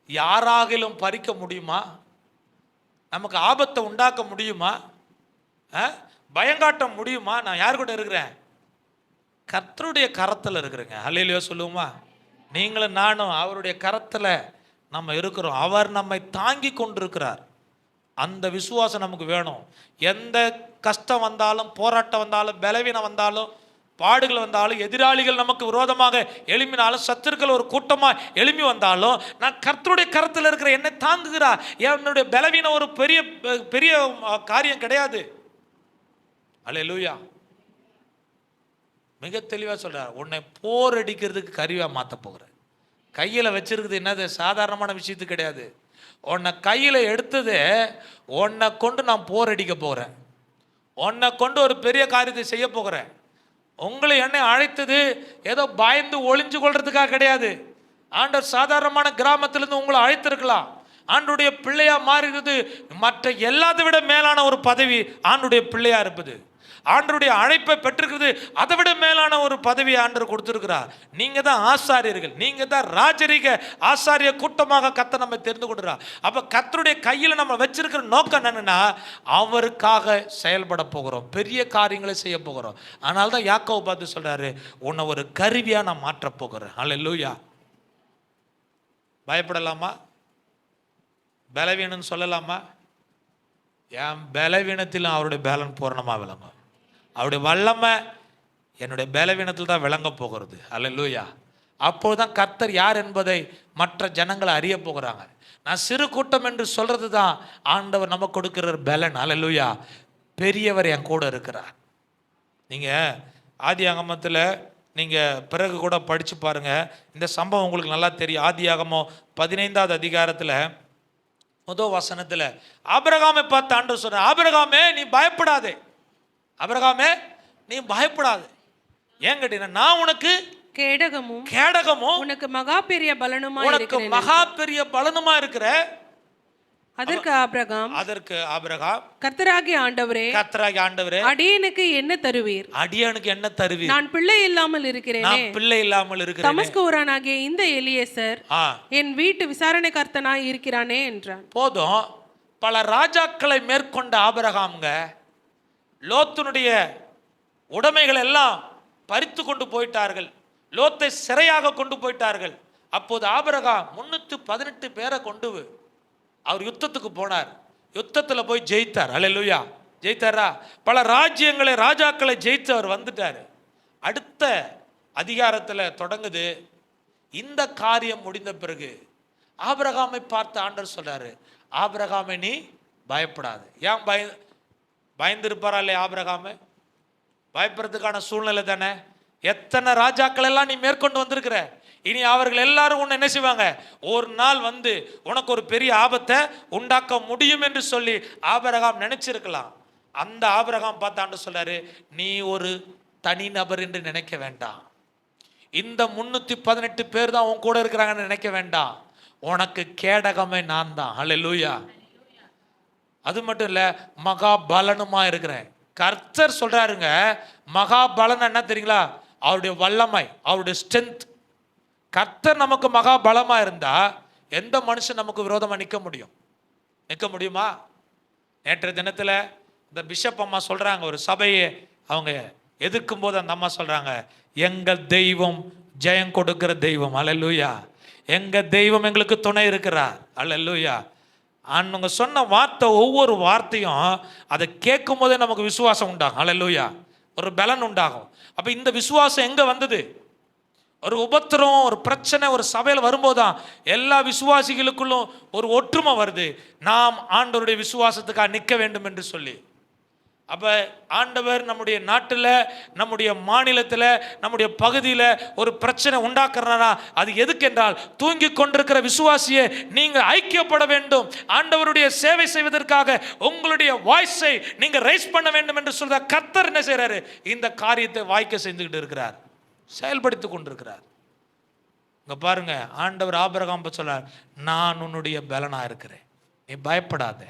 யாராகிலும் பறிக்க முடியுமா? நமக்கு ஆபத்தை உண்டாக்க முடியுமா? பயங்காட்ட முடியுமா? நான் யார் கூட இருக்கிறேன்? கர்த்தருடைய கரத்தில் இருக்கிறேங்க. அல்லேலூயா சொல்லுவோமா? நீங்களும் நானும் அவருடைய கரத்தில் நம்ம இருக்கிறோம். அவர் நம்மை தாங்கி கொண்டிருக்கிறார். அந்த விசுவாசம் நமக்கு வேணும். எந்த கஷ்டம் வந்தாலும், போராட்டம் வந்தாலும், பலவீனம் வந்தாலும், பாடுகள் வந்தாலும், எதிராளிகள் நமக்கு விரோதமாக எழும்பினாலும், சத்துருக்கள் ஒரு கூட்டமாக எழும்பி வந்தாலும், நான் கர்த்தருடைய கரத்தில் இருக்கிற என்னை தாங்குகிறார். என்னுடைய பலவீனம் ஒரு பெரிய பெரிய காரியம் கிடையாது. அல்லேலூயா. மிக தெளிவாக சொல்கிறார், உன்னை போர் அடிக்கிறதுக்கு கருவியாக மாற்ற போகிறேன். கையில் வச்சிருக்குது என்னது சாதாரணமான விஷயத்து கிடையாது. உன்னை கையில் எடுத்தது, உன்னை கொண்டு நான் போர் அடிக்க போகிறேன். உன்னை கொண்டு ஒரு பெரிய காரியத்தை செய்ய போகிறேன். உங்களை என்னை அழைத்தது ஏதோ பயந்து ஒளிஞ்சு கொள்றதுக்காக கிடையாது. ஆண்டவர் சாதாரணமான கிராமத்திலிருந்து உங்களை அழைத்திருக்கலாம். ஆண்டுடைய பிள்ளையா மாறுகிறது மற்ற எல்லாத்தை விட மேலான ஒரு பதவி ஆண்டுடைய பிள்ளையா இருப்பது. ஆண்டருடைய அழைப்பை பெற்றிருக்கிறது, அதை விட மேலான ஒரு பதவி ஆண்டவர் கொடுத்திருக்கிறார். நீங்க தான் ஆசாரியர்கள், நீங்க தான் ராஜரீக ஆசாரிய கூட்டமாக கர்த்தர் நம்ம தெரிந்து கொள்கிறார். அப்ப கர்த்தருடைய கையில் நம்ம வச்சிருக்கிற நோக்கம் என்னன்னா, அவருக்காக செயல்பட போகிறோம், பெரிய காரியங்களை செய்ய போகிறோம். அதனால தான் யாக்கோபு பார்த்து சொல்றாரு, உன்னை ஒரு கருவியா நான் மாற்ற போகிறேன். அல்லேலூயா. பயப்படலாமா? பலவீனன்னு சொல்லலாமா? என் பலவீனத்திலும் அவருடைய பலன் பூரணமா விளங்கும். அவருடைய வல்லமை என்னுடைய பலவீனத்தில் தான் விளங்க போகிறது. அல்லேலூயா. அப்போதுதான் கர்த்தர் யார் என்பதை மற்ற ஜனங்களை அறிய போகிறாங்க. நான் சிறு கூட்டம் என்று சொல்றது தான் ஆண்டவர் நமக்கு கொடுக்கிற பலன். அல்லேலூயா. பெரியவர் என் கூட இருக்கிறார். நீங்க ஆதியாகமத்தில் நீங்க பிறகு கூட படிச்சு பாருங்க, இந்த சம்பவம் உங்களுக்கு நல்லா தெரியும். ஆதியாகமம் 15வது அதிகாரத்தில் முதல் வசனத்தில் ஆபிரகாமை பார்த்து ஆண்டவர் சொல்ற, ஆபிரகாமே நீ பயப்படாதே, ஆபிரகாமே நீ பயப்படாதே. ஏன் கேட்டீங்கன்னா, நான் உனக்கு கேடகமும் உனக்கு மகா பெரிய பலனுமா இருக்கிற. அதற்கு ஆபிரகாம் கர்த்தராகிய ஆண்டவரே அடியேனுக்கு என்ன தருவீர்? நான் பிள்ளை இல்லாமல் இருக்கிறேன். தமஸ்கு ஊரானாகிய இந்த எலியேசர் என் வீட்டு விசாரணை கர்த்தனாய் இருக்கிறானே என்றான். போதும். பல ராஜாக்களை மேற்கொண்ட ஆபிரகாம்ங்க லோத்தினுடைய உடைமைகள் எல்லாம் பறித்து கொண்டு போயிட்டார்கள். லோத்தை சிறையாக கொண்டு போயிட்டார்கள். அப்போது ஆபிரகாம் 318 பேரை கொண்டு அவர் யுத்தத்துக்கு போனார். யுத்தத்தில் போய் ஜெயித்தார். அல்லேலூயா. ஜெயித்தாரா? பல ராஜாக்களை ஜெயித்து அவர் வந்துட்டார். அடுத்த அதிகாரத்தில் தொடங்குது. இந்த காரியம் முடிந்த பிறகு ஆபிரகாமை பார்த்து ஆண்டவர் சொல்றாரு, ஆபிரகாமை நீ பயப்படாது. ஏன் பயந்திருப்பாரா இல்லையா? ஆபிரகாமை பயப்படுறதுக்கான சூழ்நிலை தானே. எத்தனை ராஜாக்கள் எல்லாம் நீ மேற்கொண்டு வந்திருக்கிற. இனி அவர்கள் எல்லாரும் உன்னை என்ன செய்வாங்க? ஒரு நாள் வந்து உனக்கு ஒரு பெரிய ஆபத்தை உண்டாக்க முடியும் என்று சொல்லி ஆபிரகாம் நினைச்சிருக்கலாம். அந்த ஆபிரகாம் பார்த்து ஆண்டவர் சொல்றாரு, நீ ஒரு தனிநபர் என்று நினைக்க வேண்டாம். இந்த 318 பேர் தான் உன் கூட இருக்கிறாங்கன்னு நினைக்க வேண்டாம். உனக்கு கேடகமே நான் தான். அல்லேலூயா. அது மட்டும் இல்ல, மகா பலனுமா இருக்கிறேன். கர்த்தர் சொல்றாருங்க, மகா பலன் என்ன தெரியுங்களா? அவருடைய வல்லமை, அவருடைய ஸ்ட்ரென்த். கர்த்தர் நமக்கு மகா பலமா இருந்தா எந்த மனுஷன் நமக்கு விரோதமா நிற்க முடியுமா? நேற்றைய தினத்துல இந்த பிஷப் அம்மா சொல்றாங்க, ஒரு சபையை அவங்க எதிர்க்கும் போது அந்த அம்மா சொல்றாங்க, எங்கள் தெய்வம் ஜெயம் கொடுக்கிற தெய்வம். அல்லேலூயா. எங்க தெய்வம் எங்களுக்கு துணை இருக்கிறார். அல்லேலூயா. அவங்க சொன்ன வார்த்தை, ஒவ்வொரு வார்த்தையும் அதை கேட்கும் போதே நமக்கு விசுவாசம் உண்டாகும். அல்லேலூயா. ஒரு பலன் உண்டாகும். அப்ப இந்த விசுவாசம் எங்க வந்தது? ஒரு உபத்திரம், ஒரு பிரச்சனை ஒரு சபையில் வரும்போதுதான் எல்லா விசுவாசிகளுக்குள்ளும் ஒரு ஒற்றுமை வருது. நாம் ஆண்டவருடைய விசுவாசத்துக்காக நிற்க வேண்டும் என்று சொல்லி. அப்போ ஆண்டவர் நம்முடைய நாட்டில், நம்முடைய மாநிலத்தில், நம்முடைய பகுதியில் ஒரு பிரச்சனை உண்டாக்குறாரா, அது எதுக்கென்றால் தூங்கி கொண்டிருக்கிற விசுவாசியை நீங்கள் ஐக்கியப்பட வேண்டும், ஆண்டவருடைய சேவை செய்வதற்காக உங்களுடைய வாய்ஸை நீங்கள் ரைஸ் பண்ண வேண்டும் என்று சொல்ற கர்த்தர் என்ன செய்கிறாரு, இந்த காரியத்தை வாய்க்க செஞ்சுக்கிட்டு இருக்கிறார், செயல்படுத்தி கொண்டிருக்கிறார். இங்க பாருங்க, ஆண்டவர் ஆபிரகாம் சொல்றார், நான் உன்னுடைய பலனா இருக்கிறேன், நீ பயப்படாத.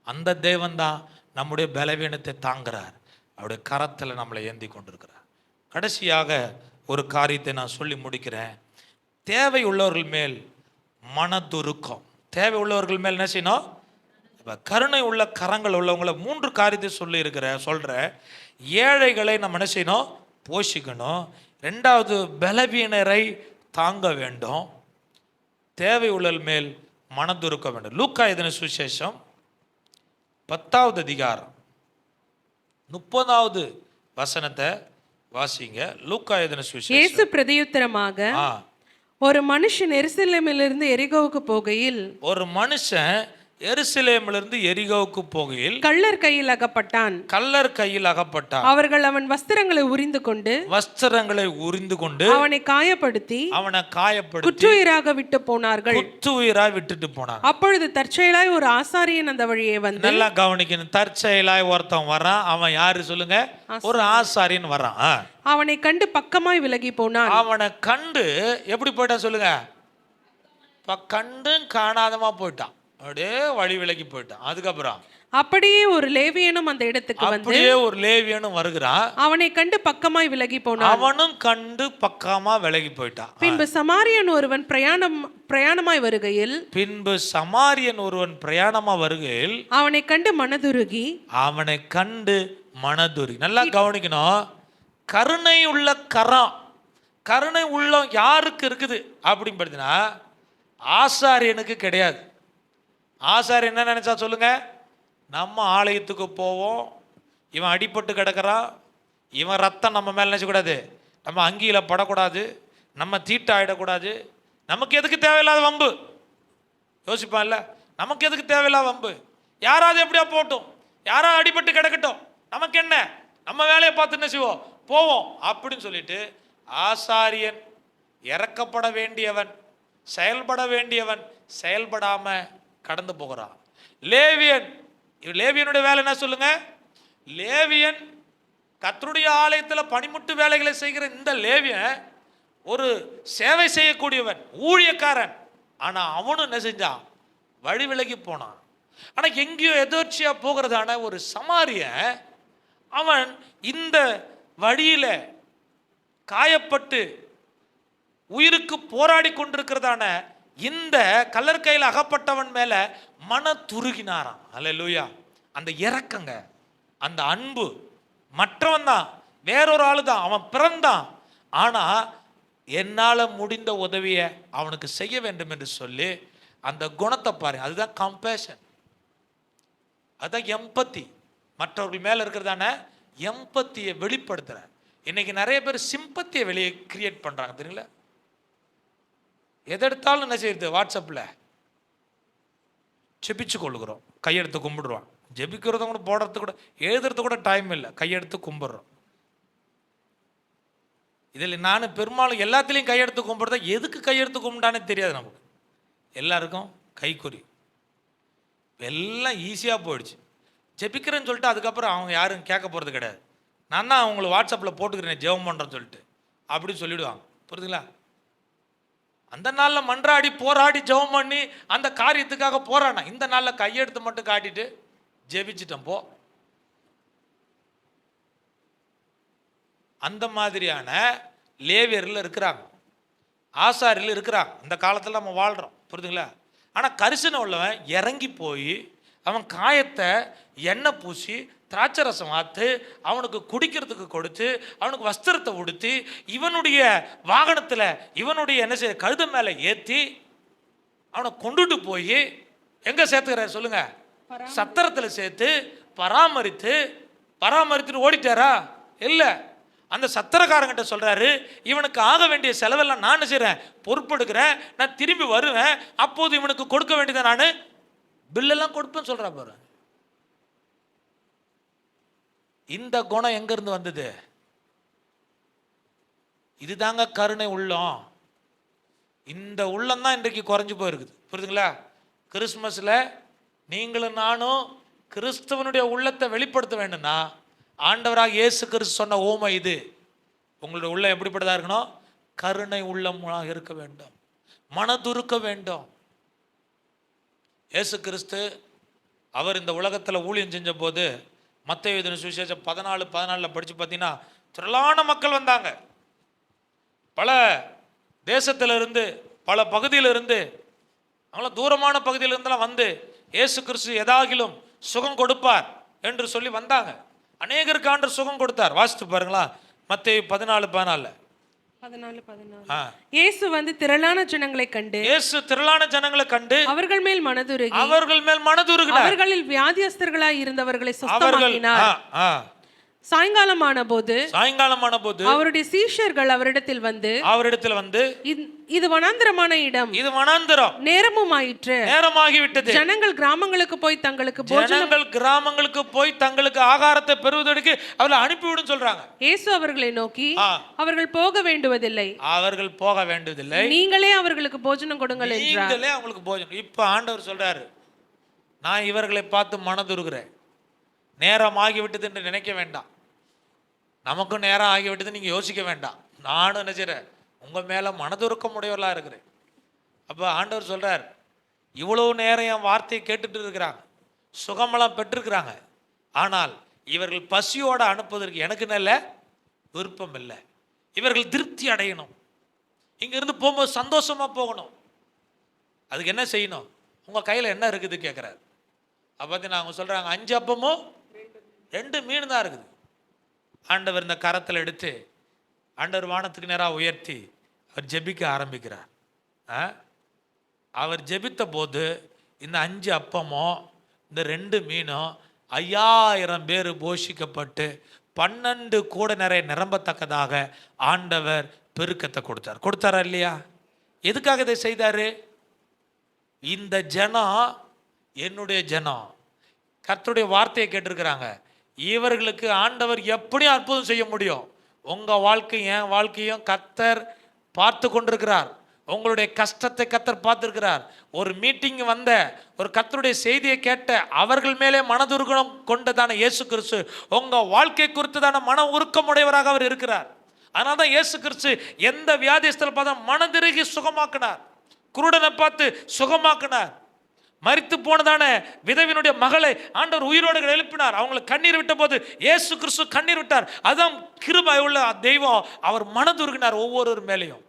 அந்த தேவன் தான் நம்முடைய பலவீனத்தை தாங்குறார், அவருடைய கரத்தில் நம்மளை ஏந்தி கொண்டிருக்கிறார். கடைசியாக ஒரு காரியத்தை நான் சொல்லி முடிக்கிறேன். தேவை உள்ளவர்கள் மேல் மனதுருக்கம். தேவை உள்ளவர்கள் மேல் என்ன செய்யணும்? இப்போ கருணை உள்ள கரங்கள் உள்ளவங்களை 3 காரியத்தை சொல்ற ஏழைகளை நம்ம என்ன செய்யணும்? போஷிக்கணும். 2வது பலவீனரை தாங்க வேண்டும். தேவை உள்ளவர்கள் மேல் மனதுருக்க வேண்டும். லூக்கா எழுதின சுவிசேஷம் 10வது அதிகாரம் 30வது வசனத்தை வாசிங்க. லூக்கா எழுதின சுவிசேஷம். இயேசு பிரதியுத்தரமாக, ஒரு மனுஷன் எருசலேமிலிருந்து எரிகோவுக்கு போகையில், ஒரு மனுஷன் எருசலேமிலிருந்து எரிகோவுக்கு போகையில் கள்ளர் கையில் அகப்பட்டான். அவர்கள் அவன் வஸ்திரங்களை உரிந்து கொண்டு அவனை காயப்படுத்தி குற்றுயிராக விட்டு போனார்கள். அப்பொழுது தற்செயலாய் ஒரு ஆசாரியன் அந்த வழியே வந்து, நல்லா கவனிக்கணும், தற்செயலாய் ஒருத்தன் வரான். அவன் யாரு சொல்லுங்க? ஒரு ஆசாரியன் வரான். அவனை கண்டு பக்கமாய் விலகி போனான். அவனை கண்டு எப்படி போயிட்டான் சொல்லுங்க? கண்டு காணாதமா போயிட்டான், அப்படியே வழி விலகி போயிட்டான். அதுக்கப்புறம் அப்படியே ஒரு லேவியனும் அந்த இடத்துக்கு வந்து, அப்படியே ஒரு லேவியனும் வருகிறான். அவனை கண்டு பக்கமாய் விலகி போனான். அவனும் கண்டு பக்கமா விலகி போயிட்டான். பின்பு சமாரியன் ஒருவன் பிரயாணமாய் வருகையில், அவனை கண்டு மனதுருகி. நல்லா கவனிக்கணும், கருணை உள்ள கரம், கருணை உள்ளம் யாருக்கு இருக்குது அப்படின்னு பார்த்தீங்கன்னா ஆசாரியனுக்கு கிடையாது. ஆசாரியன் என்ன நினைச்சா சொல்லுங்க? நம்ம ஆலயத்துக்கு போவோம், இவன் அடிபட்டு கிடக்கிறான், இவன் ரத்தம் நம்ம மேலே நினைச்சக்கூடாது, நம்ம அங்கியில் படக்கூடாது, நம்ம தீட்டு ஆகிடக்கூடாது, நமக்கு எதுக்கு தேவையில்லாத வம்பு யோசிப்பான்ல, நமக்கு எதுக்கு தேவையில்லாத வம்பு, யாராவது எப்படியா போட்டும், யாராவது அடிபட்டு கிடக்கட்டும், நமக்கு என்ன, நம்ம வேலையை பார்த்து என்ன செய்வோம், போவோம் அப்படின்னு சொல்லிட்டு ஆசாரியன் இறக்கப்பட வேண்டியவன், செயல்பட வேண்டியவன் செயல்படாம கடந்து போகிறான். லேவியனுடைய வேலை என்ன சொல்லுங்க? லேவியன் கர்த்தருடைய ஆலயத்தில் பணிமுட்டு வேலைகளை செய்கிற இந்த லேவியன் ஒரு சேவை செய்யக்கூடியவன், ஊழியக்காரன். ஆனா அவனும் என்ன செஞ்சான்? வழி விலகி போனான். ஆனா எங்கேயோ எதர்ச்சியா போகிறதான ஒரு சமாரியன், அவன் இந்த வழியில காயப்பட்டு உயிருக்கு போராடி கொண்டிருக்கிறதான இந்த கல்லற்கையில் அகப்பட்டவன் மேல மன துருகினாராம். அல்லேலூயா. அந்த இரக்கங்க, அந்த அன்பு, மற்றவன் தான், வேறொரு ஆளு தான், அவன் பிறந்தான், ஆனா என்னால முடிந்த உதவியை அவனுக்கு செய்ய வேண்டும் என்று சொல்லி அந்த குணத்தை பாருங்க. அதுதான் கம்பேஷன், அதுதான் எம்பத்தி. மற்றவர்கள் மேல இருக்கிறதான எம்பத்தியை வெளிப்படுத்துற. இன்னைக்கு நிறைய பேர் சிம்பத்தியை வெளியே கிரியேட் பண்றாங்க தெரியுங்களா? எதெடுத்தாலும் என்ன செய்யுது? வாட்ஸ்அப்பில் ஜெபிச்சு கொள்ளுகிறோம், கையெடுத்து கும்பிடுறோம். ஜெபிக்கிறத கூட போடுறது கூட, எழுதுறது கூட டைம் இல்லை, கையெடுத்து கும்பிடுறோம். இதில் நான் பெரும்பாலும் எல்லாத்துலேயும் கையெடுத்து கும்பிடுறத, எதுக்கு கையெடுத்து கும்பிட்டானே தெரியாது நமக்கு. எல்லாருக்கும் கைக்குறி, எல்லாம் ஈஸியாக போயிடுச்சு. ஜெபிக்கிறேன்னு சொல்லிட்டு அதுக்கப்புறம் அவங்க யாரும் கேட்க போகிறது கிடையாது. நான் தான் அவங்களை வாட்ஸ்அப்பில் போட்டுக்கிறேன் ஜெபம் பண்ணுறேன்னு சொல்லிட்டு அப்படின்னு சொல்லிவிடுவாங்க. புரியுதுங்களா? அந்த நாளில் மன்றாடி போராடி ஜெபம் பண்ணி அந்த காரியத்துக்காக போராடினா, இந்த நாளில் கையெடுத்து மட்டும் காட்டிட்டு ஜெபிச்சிட்டோம் போ. அந்த மாதிரியான லேவியர்கள் இருக்கிறாங்க, ஆசாரியில் இருக்கிறாங்க. இந்த காலத்தில் நம்ம வாழ்கிறோம், புரியுதுங்களா? ஆனால் கரிசனை உள்ளவன் இறங்கி போய் அவன் காயத்தை எண்ணெய் பூசி திராட்சை ரசம் ஆத்து அவனுக்கு குடிக்கிறதுக்கு கொடுத்து அவனுக்கு வஸ்திரத்தை உடுத்தி இவனுடைய வாகனத்தில் இவனுடைய என்ன செய்ய கழுத மேலே ஏற்றி அவனை கொண்டுட்டு போய் எங்கே சேர்த்துக்கிறார் சொல்லுங்க? சத்திரத்தில் சேர்த்து பராமரித்துட்டு ஓடிட்டாரா? இல்லை. அந்த சத்திரக்காரங்கிட்ட சொல்றாரு, இவனுக்கு ஆக வேண்டிய செலவெல்லாம் நான் செய்கிறேன், பொறுப்பெடுக்கிறேன், நான் திரும்பி வருவேன், அப்போது இவனுக்கு கொடுக்க வேண்டியதை நான் பில்லெல்லாம் கொடுப்பேன்னு சொல்கிறா பாரு. இந்த குணம் எங்கிருந்து வந்தது? இதுதாங்க கருணை உள்ளம். இந்த உள்ளம் தான் இன்றைக்கு குறைஞ்சு போயிருக்குது. புரியுதுங்களா? கிறிஸ்மஸில் நீங்களும் நானும் கிறிஸ்தவனுடைய உள்ளத்தை வெளிப்படுத்த வேண்டும்னா ஆண்டவராக இயேசு கிறிஸ்து சொன்ன ஓமை இது. உங்களுடைய உள்ளம் எப்படிப்பட்டதாக இருக்கணும்? கருணை உள்ளமாக இருக்க வேண்டும், மனதுருக்க வேண்டும். இயேசு கிறிஸ்து அவர் இந்த உலகத்தில் ஊழியம் செஞ்ச போது மத்தேயு எழுதின சுவிசேஷம் 14:14 படித்து பார்த்தீங்கன்னா திரளான மக்கள் வந்தாங்க. பல தேசத்திலிருந்து, பல பகுதியிலிருந்து, அவங்களாம் தூரமான பகுதியிலிருந்தெல்லாம் வந்து இயேசு கிறிஸ்து எதாகிலும் சுகம் கொடுப்பார் என்று சொல்லி வந்தாங்க. அநேகருக்கு ஆண்டவர் சுகம் கொடுத்தார். வாசித்து பாருங்களா, மத்தேயு 14:14. இயேசு வந்து திரளான ஜனங்களை கண்டு, இயேசு திரளான ஜனங்களை கண்டு அவர்கள் மேல் மனதுருகி, அவர்கள் மேல் மனதுருகினார். அவர்களில் வியாதியஸ்தர்களாய் இருந்தவர்களை சுத்தமாக்கினார். சாயங்காலமான போது அவருடைய சீஷர்கள் அவரிடத்தில் வந்து இது வனாந்தரமான இடம், இது வனாந்தரம், நேரமும் ஆயிற்று, நேரமாகிவிட்டது. ஜனங்கள் கிராமங்களுக்கு போய் தங்களுக்கு ஆகாரத்தை பெறுவதற்கு அவர்களை அனுப்பிவிடும் சொல்றாங்க. இயேசு அவர்களை நோக்கி, அவர்கள் போக வேண்டுவதில்லை, நீங்களே அவர்களுக்கு போஜனம் கொடுங்கள் என்றார். நீங்களே அவங்களுக்கு போஜனம். இப்ப ஆண்டவர் சொல்றாரு, நான் இவர்களை பார்த்து மனதுருகிறேன். நேரம் ஆகிவிட்டது என்று நினைக்க வேண்டாம். நமக்கும் நேரம் ஆகிவிட்டது நீங்க யோசிக்க வேண்டாம். நானும் நினைச்சிறேன் உங்க மேல மனதுருக்கம் உடையவர்களா இருக்கிறேன். அப்ப ஆண்டவர் சொல்றார், இவ்வளவு நேரம் என் வார்த்தையை கேட்டுட்டு இருக்கிறாங்க, சுகமெல்லாம் பெற்றிருக்கிறாங்க. ஆனால் இவர்கள் பசியோட அனுப்புவதற்கு எனக்கு நல்ல விருப்பம் இல்லை. இவர்கள் திருப்தி அடையணும், இங்க இருந்து போகும்போது சந்தோஷமா போகணும். அதுக்கு என்ன செய்யணும்? உங்க கையில என்ன இருக்குது கேட்கிறார். அப்ப அவங்க சொல்றாங்க, 5 அப்பமும் 2 மீன் தான் இருக்குது. ஆண்டவர் இந்த கரத்தில் எடுத்து ஆண்டவர் வானத்துக்கு நேராக உயர்த்தி அவர் ஜெபிக்க ஆரம்பிக்கிறார். அவர் ஜெபித்த போது இந்த 5 அப்பமும் இந்த 2 மீனும் 5000 பேர் போஷிக்கப்பட்டு 12 கூட நிறைய நிரம்பத்தக்கதாக ஆண்டவர் பெருக்கத்தை கொடுத்தாரா இல்லையா? எதுக்காக இதை செய்தாரு? இந்த ஜனம் என்னுடைய ஜனம், கர்த்தருடைய வார்த்தையை கேட்டிருக்கிறாங்க. இவர்களுக்கு ஆண்டவர் எப்படி அற்புதம் செய்ய முடியும்? உங்க வாழ்க்கையும் என் வாழ்க்கையும் கர்த்தர் பார்த்து கொண்டிருக்கிறார். உங்களுடைய கஷ்டத்தை கர்த்தர் பார்த்திருக்கிறார். ஒரு மீட்டிங் வந்த ஒரு கர்த்தருடைய செய்தியை கேட்ட அவர்கள் மேலே மனதுருக்கம் கொண்டதான இயேசு கிறிஸ்து உங்க வாழ்க்கை குறித்துதான மன உருக்கமுடையவராக அவர் இருக்கிறார். அதனால தான் இயேசு கிறிஸ்து எந்த வியாதிஸ்தலை பார்த்தா மனதிருகி சுகமாக்கினார், குருடனை பார்த்து சுகமாக்கினார், மரித்து போனதான விதவினுடைய மகளை ஆண்டவர் உயிரோடு எழுப்பினார். அவங்களை கண்ணீர் விட்ட போது இயேசு கிறிஸ்து கண்ணீர் விட்டார். அதுதான் கிருபை உள்ள தெய்வம். அவர் மனதுருகினார் ஒவ்வொரு மேலையும்.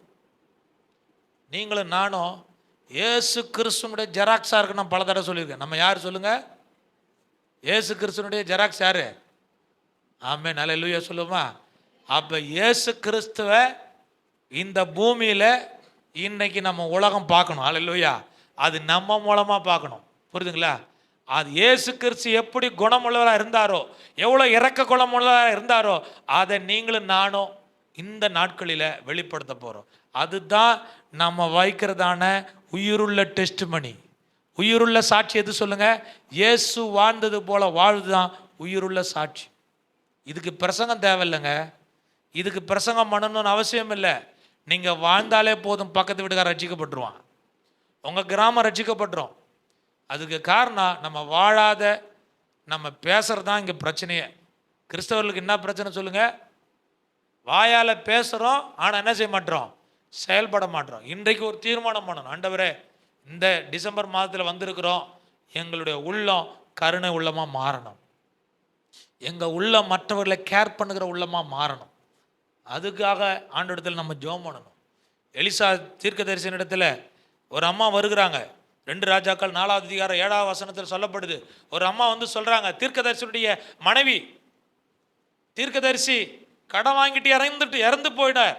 நீங்களும் நானும் இயேசு கிறிஸ்துனுடைய ஜெராக்ஸா இருக்கு. நான் பல தடவை சொல்லியிருக்கேன். நம்ம யார் சொல்லுங்க? இயேசு கிறிஸ்துனுடைய ஜெராக்ஸ் யாரு? ஆமென், அல்லேலூயா சொல்லுமா? அப்ப இயேசு கிறிஸ்துவை இந்த பூமியில இன்னைக்கு நம்ம உலகம் பார்க்கணும். அல்லேலூயா. அது நம்ம மூலமா பார்க்கணும். புரியுதுங்களா? அது இயேசு கிறிஸ்து எப்படி குணமுள்ளவராக இருந்தாரோ, எவ்வளோ இறக்க குணமுள்ளவராக இருந்தாரோ, அதை நீங்களும் நானும் இந்த நாட்களில் வெளிப்படுத்த போகிறோம். அதுதான் நம்ம வைக்கிறதான உயிருள்ள டெஸ்ட்மனி, உயிருள்ள சாட்சி. எது சொல்லுங்க? இயேசு வாழ்ந்தது போல வாழ்வுதான் உயிருள்ள சாட்சி. இதுக்கு பிரசங்கம் தேவையில்லைங்க. இதுக்கு பிரசங்கம் பண்ணணும்னு அவசியம் இல்லை. நீங்கள் வாழ்ந்தாலே போதும், பக்கத்து வீட்டுக்காரர் ரட்சிக்கப்பட்டுருவான், உங்கள் கிராமம் ரட்சிக்கப்பட்டுரும். அதுக்கு காரணம் நம்ம வாழாத நம்ம பேசுறது தான் இங்கே பிரச்சனையே. கிறிஸ்தவர்களுக்கு என்ன பிரச்சனை சொல்லுங்க? வாயால் பேசுகிறோம், ஆனால் என்ன செய்ய மாட்டோம்? செயல்பட மாட்டோம். இன்றைக்கு ஒரு தீர்மானம் பண்ணணும். ஆண்டவரே, இந்த டிசம்பர் மாதத்தில் வந்திருக்கிறோம், எங்களுடைய உள்ளம் கருணை உள்ளமாக மாறணும், எங்கள் உள்ளம் மற்றவர்களை கேர் பண்ணுகிற உள்ளமாக மாறணும். அதுக்காக ஆண்டவரிடத்தில் நம்ம ஜெபம் பண்ணணும். எலிசா தீர்க்கதரிசன இடத்துல ஒரு அம்மா வருகிறாங்க. 2 ராஜாக்கள் 4வது அதிகாரம் 7வது வசனத்தில் சொல்லப்படுது. ஒரு அம்மா வந்து சொல்றாங்க, தீர்க்கதரிசனுடைய மனைவி, தீர்க்கதரிசி கடன் வாங்கிட்டு இறந்து போயிட்டார்.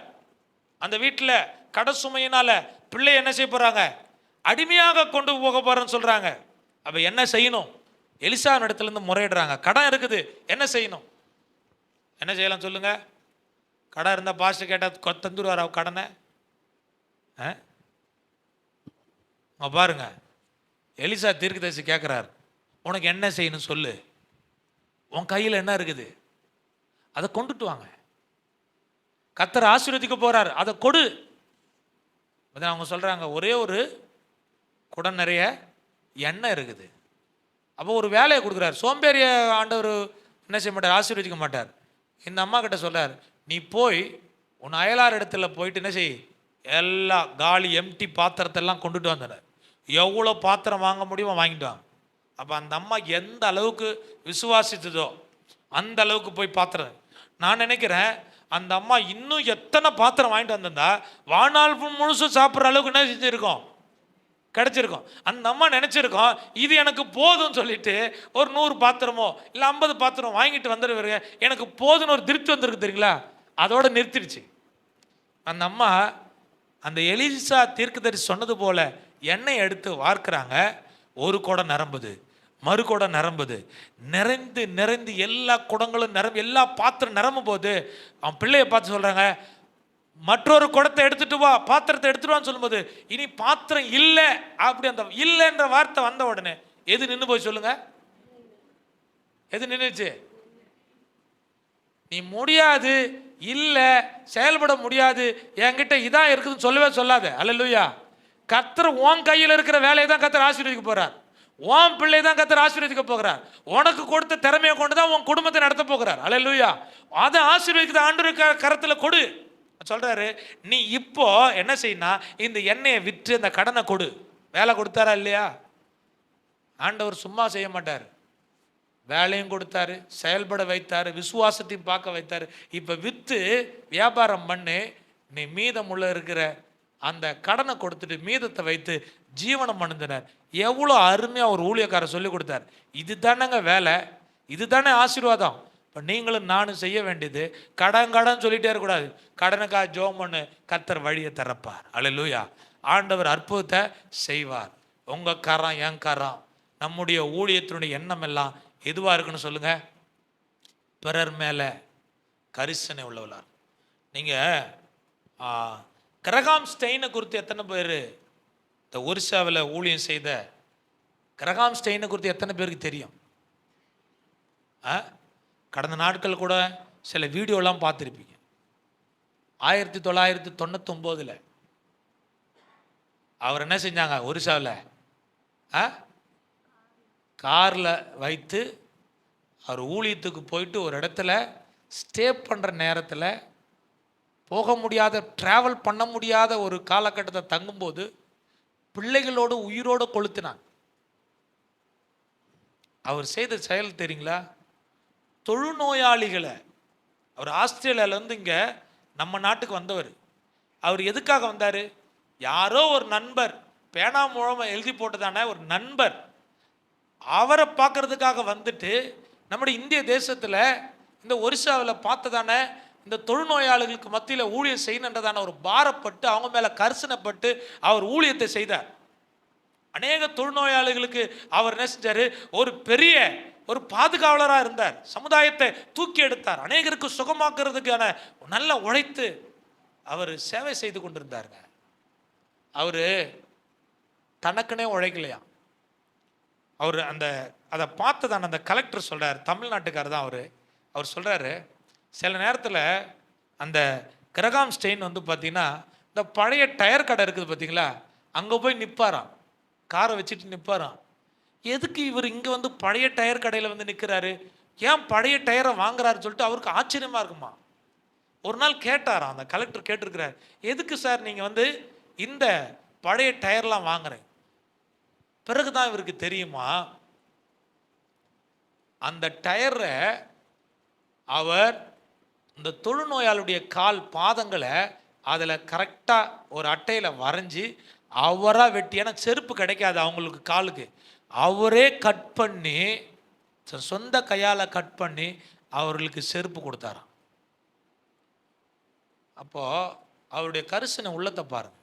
அந்த வீட்டில் கட சுமையினால பிள்ளை என்ன செய்ய போறாங்க? அடிமையாக கொண்டு போக போறேன்னு சொல்றாங்க. அப்ப என்ன செய்யணும்? எலிசா இடத்துல இருந்து முறையிடுறாங்க. கடன் இருக்குது, என்ன செய்யணும்? என்ன செய்யலாம் சொல்லுங்க? கடன் இருந்தால் பாஸ்டர் கேட்டால் தந்துடுவார் கடனை? பாருங்க, எலிசா தீர்க்கதரிசி கேட்குறார், உனக்கு என்ன செய்யணும் சொல்லு, உன் கையில் என்ன இருக்குது? அதை கொண்டுட்டு வாங்க. கர்த்தர் ஆசீர்வதிக்க போறார், அதை கொடு. அவங்க சொல்றாங்க ஒரே ஒரு குடம் நிறைய எண்ணெய் இருக்குது. அப்போ ஒரு வேலையை கொடுக்குறாரு. சோம்பேறிய ஆண்டவர் என்ன செய்ய மாட்டார், ஆசீர்வதிக்க மாட்டார். இந்த அம்மா கிட்ட சொல்றார், நீ போய் உன் அயலார் இடத்துல போயிட்டு என்ன செய், எல்லா காலி எம்டி பாத்திரத்தெல்லாம் கொண்டுட்டு வந்தனர். எவ்வளோ பாத்திரம் வாங்க முடியுமோ வாங்கிட்டு வாங்க. அப்போ அந்த அம்மா எந்த அளவுக்கு விசுவாசித்ததோ அந்த அளவுக்கு போய் பாத்திரம். நான் நினைக்கிறேன் அந்த அம்மா இன்னும் எத்தனை பாத்திரம் வாங்கிட்டு வந்திருந்தா வாழ்நாள் முழுசும் சாப்பிட்ற அளவுக்கு என்ன செஞ்சுருக்கோம், கிடச்சிருக்கோம். அந்த அம்மா நினச்சிருக்கோம் இது எனக்கு போதும்னு சொல்லிட்டு ஒரு 100 பாத்திரமோ இல்லை 50 பாத்திரம் வாங்கிட்டு வந்துடுவாரு, எனக்கு போதுன்னு ஒரு திருப்தி வந்திருக்கு தெரியுங்களா, அதோட நிறுத்திடுச்சு. அந்த அம்மா அந்த எலிசா தீர்க்கதரிசி சொன்னது போல எண்ணெய் எடுத்து வார்க்கிறாங்க. ஒரு குடம் நிரம்புது, மறு குடம் நிரம்புது, நிறைந்து நிறைந்து எல்லா குடங்களும் நிரம்பி எல்லா பாத்திரம் நிரம்பும் போது அவன் பிள்ளையை பார்த்து சொல்கிறாங்க, மற்றொரு குடத்தை எடுத்துட்டு வா, பாத்திரத்தை எடுத்துட்டு வான்னு சொல்லும்போது இனி பாத்திரம் இல்லை. அப்படி அந்த இல்லைன்ற வார்த்தை வந்த உடனே எது நின்று போய் சொல்லுங்க, எது நின்றுச்சு? நீ முடியாது, இல்லை செயல்பட முடியாது, என்கிட்ட இதான் இருக்குதுன்னு சொல்லவே சொல்லாத. அல்லேலூயா. கர்த்தர் உன் கையில் இருக்கிற வேலையை தான் கர்த்தர் ஆசீர்வதிக்க போறார். உன் பிள்ளை தான் கர்த்தர் ஆசீர்வதிக்க போகிறார். உனக்கு கொடுத்த திறமையை கொண்டு தான் உன் குடும்பத்தை நடத்த போகிறார். அல்லேலூயா. அதை ஆசீர்வதிக்கிற ஆண்டவருக்கு கரத்தில் கொடு சொல்றாரு. நீ இப்போ என்ன செய்யணும், இந்த எண்ணெயை விற்று அந்த கடனை கொடு. வேலை கொடுத்தாரா இல்லையா? ஆண்டவர் சும்மா செய்ய மாட்டார், வேலையும் கொடுத்தாரு, செயல்பட வைத்தாரு, விசுவாசத்தையும் பார்க்க வைத்தாரு. இப்போ விற்று வியாபாரம் பண்ணி நீ மீதமுள்ள இருக்கிற அந்த கடனை கொடுத்துட்டு மீதத்தை வைத்து ஜீவனம் பண்ணுதினார். எவ்வளோ அருமையாக ஒரு ஊழியக்காரர் சொல்லி கொடுத்தார். இது தானேங்க வேலை, இது தானே ஆசீர்வாதம். இப்போ நீங்களும் நானும் செய்ய வேண்டியது கடன் சொல்லிட்டே இருக்கக்கூடாது. கடனுக்காக ஜெபம் பண்ணு, கர்த்தர் வழியை திறப்பார். அல்லேலூயா. ஆண்டவர் அற்புதத்தை செய்வார். உங்கள் கரம் என் கரம், நம்முடைய ஊழியத்தினுடைய எண்ணம் எல்லாம் எதுவாக இருக்குன்னு சொல்லுங்க, பிறர் மேலே கரிசனை உள்ளவளார். நீங்கள் கிரகாம் ஸ்டெயினை குறித்து எத்தனை பேர், இந்த ஒரிசாவில் ஊழியம் செய்த கிரகாம் ஸ்டெயினை குறித்து எத்தனை பேருக்கு தெரியும்? கடந்த நாட்கள் கூட சில வீடியோலாம் பார்த்துருப்பீங்க. 1999 அவர் என்ன செஞ்சாங்க, ஒரிசாவில் காரில் வைத்து அவர் ஊழியத்துக்கு போயிட்டு ஒரு இடத்துல ஸ்டே பண்ணுற நேரத்தில் போக முடியாத, ட்ராவல் பண்ண முடியாத ஒரு காலகட்டத்தை தங்கும்போது பிள்ளைகளோடு உயிரோடு கொளுத்தினாங்க. அவர் செய்த செயல் தெரியுங்களா? தொழுநோயாளிகளை, அவர் ஆஸ்திரேலியாவிலேருந்து இங்கே நம்ம நாட்டுக்கு வந்தவர். அவர் எதுக்காக வந்தார்? யாரோ ஒரு நண்பர் பேனா மூலமாக எழுதி போட்டதான ஒரு நண்பர் அவரை பார்க்கறதுக்காக வந்துட்டு நம்முடைய இந்திய தேசத்தில் இந்த ஒரிசாவில் பார்த்ததான இந்த தொழுநோயாளிகளுக்கு மத்தியில் ஊழியம் செய்யணுன்றதான ஒரு பாரப்பட்டு அவங்க மேலே கரிசனைப்பட்டு அவர் ஊழியத்தை செய்தார். அநேக தொழுநோயாளிகளுக்கு அவர் என்ன செஞ்சார், ஒரு பெரிய ஒரு பாதுகாவலராக இருந்தார். சமுதாயத்தை தூக்கி எடுத்தார். அநேகருக்கு சுகமாக்குறதுக்கான நல்ல உழைத்து அவர் சேவை செய்து கொண்டிருந்தாருங்க. அவர் தனக்குனே உழைக்கலையா. அவர் அதை பார்த்ததான அந்த கலெக்டர் சொல்கிறார், தமிழ்நாட்டுக்காரர் தான் அவர் சொல்கிறாரு, சில நேரத்தில் அந்த கிரகாம் ஸ்டெயின் வந்து பார்த்தீங்கன்னா இந்த பழைய டயர் கடை இருக்குது பார்த்தீங்களா, அங்கே போய் நிற்பாராம், காரை வச்சுட்டு நிற்பாராம். எதுக்கு இவர் இங்கே வந்து பழைய டயர் கடையில் வந்து நிற்கிறாரு, ஏன் பழைய டயரை வாங்குறாருன்னு சொல்லிட்டு அவருக்கு ஆச்சரியமாக இருக்குமா. ஒரு நாள் கேட்டாராம், அந்த கலெக்டர் கேட்டிருக்கிறார், எதுக்கு சார் நீங்கள் வந்து இந்த பழைய டயர்லாம் வாங்குறேன். பிறகுதான் இவருக்கு தெரியுமா, அந்த டயரை அவர் இந்த தொழுநோயாளுடைய கால் பாதங்களை அதில் கரெக்டாக ஒரு அட்டையில் வரைஞ்சி அவராக வெட்டி, ஏன்னா செருப்பு கிடைக்காது அவங்களுக்கு காலுக்கு, அவரே கட் பண்ணி சொந்த கையால் கட் பண்ணி அவர்களுக்கு செருப்பு கொடுத்தாராம். அப்போது அவருடைய கரிசனை உள்ளத்தை பாருங்க.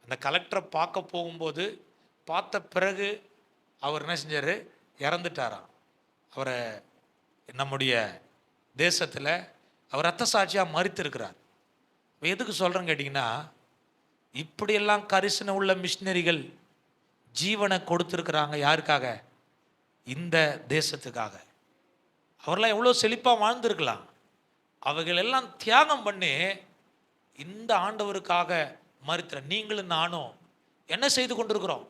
அந்த கலெக்டரை பார்க்க போகும்போது பார்த்த பிறகு அவர் என்ன செஞ்சார், இறந்துட்டாராம். அவரை நம்முடைய தேசத்தில் அவர் ரத்த சாட்சியாக மரித்திருக்கிறார். எதுக்கு சொல்கிறேன்னு கேட்டிங்கன்னா, இப்படியெல்லாம் கரிசனை உள்ள மிஷினரிகள் ஜீவனை கொடுத்துருக்குறாங்க. யாருக்காக? இந்த தேசத்துக்காக. அவரெல்லாம் எவ்வளோ செழிப்பாக வாழ்ந்திருக்கலாம். அவைகள் எல்லாம் தியாகம் பண்ணி இந்த ஆண்டவருக்காக மறுத்துற நீங்களும் நானும் என்ன செய்து கொண்டிருக்கிறோம்?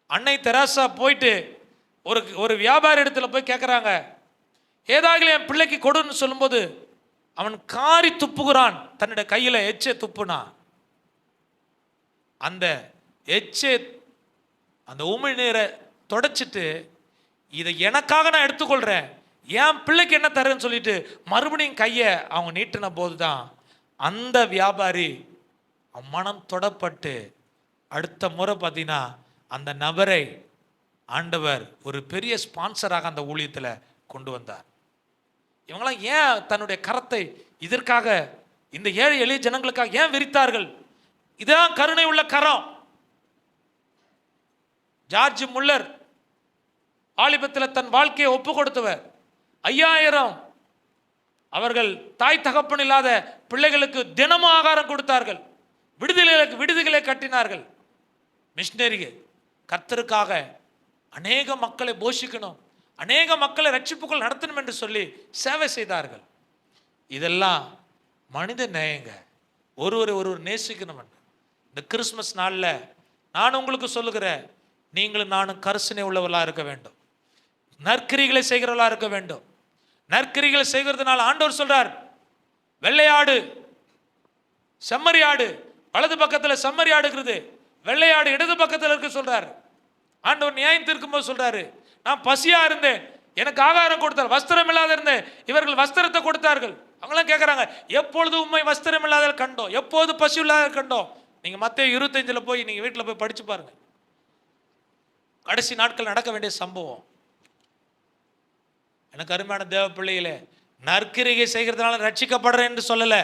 அன்னை தெரசா போயிட்டு ஒரு வியாபாரி இடத்துல போய் கேட்குறாங்க, ஏதாவது என் பிள்ளைக்கு கொடுன்னு சொல்லும்போது அவன் காரி துப்புகிறான். தன்னுடைய கையில் எச்சை துப்புனா அந்த எச்சை அந்த உமிழ்நீரை தொடச்சிட்டு இதை எனக்காக நான் எடுத்துக்கொள்கிறேன், என் பிள்ளைக்கு என்ன தரேன்னு சொல்லிட்டு மறுபடியும் கையை அவங்க நீட்டின போது தான் அந்த வியாபாரி மனம் தொடப்பட்டு அடுத்த முறை பார்த்தீங்கன்னா அந்த நபரை ஆண்டவர் ஒரு பெரிய ஸ்பான்சராக அந்த ஊழியத்தில் கொண்டு வந்தார். இவங்களாம் ஏன் தன்னுடைய கரத்தை இதற்காக இந்த ஏழை எளிய ஜனங்களுக்காக ஏன் விரித்தார்கள்? இதுதான் கருணை உள்ள கரம். ஜார்ஜ் முல்லர் ஆலிபத்தில் தன் வாழ்க்கையை ஒப்பு கொடுத்தவர். 5000 அவர்கள் தாய் தகப்பன் இல்லாத பிள்ளைகளுக்கு தினமும் ஆகாரம் கொடுத்தார்கள். விடுதிகளை கட்டினார்கள். மிஷினரிகள் கர்த்தருக்காக அநேக மக்களை போஷிக்கணும், அநேக மக்களை ரட்சிப்புக்குள் நடத்தணும் என்று சொல்லி சேவை செய்தார்கள். இதெல்லாம் மனித நேயங்க, ஒருவர் நேசிக்கணும். இந்த கிறிஸ்மஸ் நாளில் நான் உங்களுக்கு சொல்லுகிறேன், நீங்களும் நானும் கரிசனை உள்ளவர்களாக இருக்க வேண்டும், நற்கிரிகளை செய்கிறவர்களாக இருக்க வேண்டும். நற்கிரிகளை செய்கிறதுனால ஆண்டவர் சொல்றார், வெள்ளையாடு செம்மறியாடு வலது பக்கத்தில் செம்மறியாடு இருக்குது, வெள்ளையாடு இடது பக்கத்தில் இருக்கு சொல்றாரு. ஆண்டவர் நியாயம் தீர்க்கும்போது சொல்றாரு, நான் பசியா இருந்தேன், எனக்கு ஆகாரம் கொடுத்தார், வஸ்திரம் இல்லாத இருந்தேன், இவர்கள் வஸ்திரத்தை கொடுத்தார்கள். அவங்களாம் கேட்குறாங்க, எப்பொழுது உண்மை வஸ்திரம் இல்லாத கண்டோம், எப்போது பசி இல்லாத கண்டோம்? நீங்க மத்தேயு 25 போய் நீங்க வீட்டில் போய் படிச்சு பாருங்க. கடைசி நாட்கள் நடக்க வேண்டிய சம்பவம். எனக்கு அருமையான தேவ பிள்ளைகளே, நற்கிரிகை செய்கிறதுனால ரட்சிக்கப்படுறேன் என்று சொல்லல.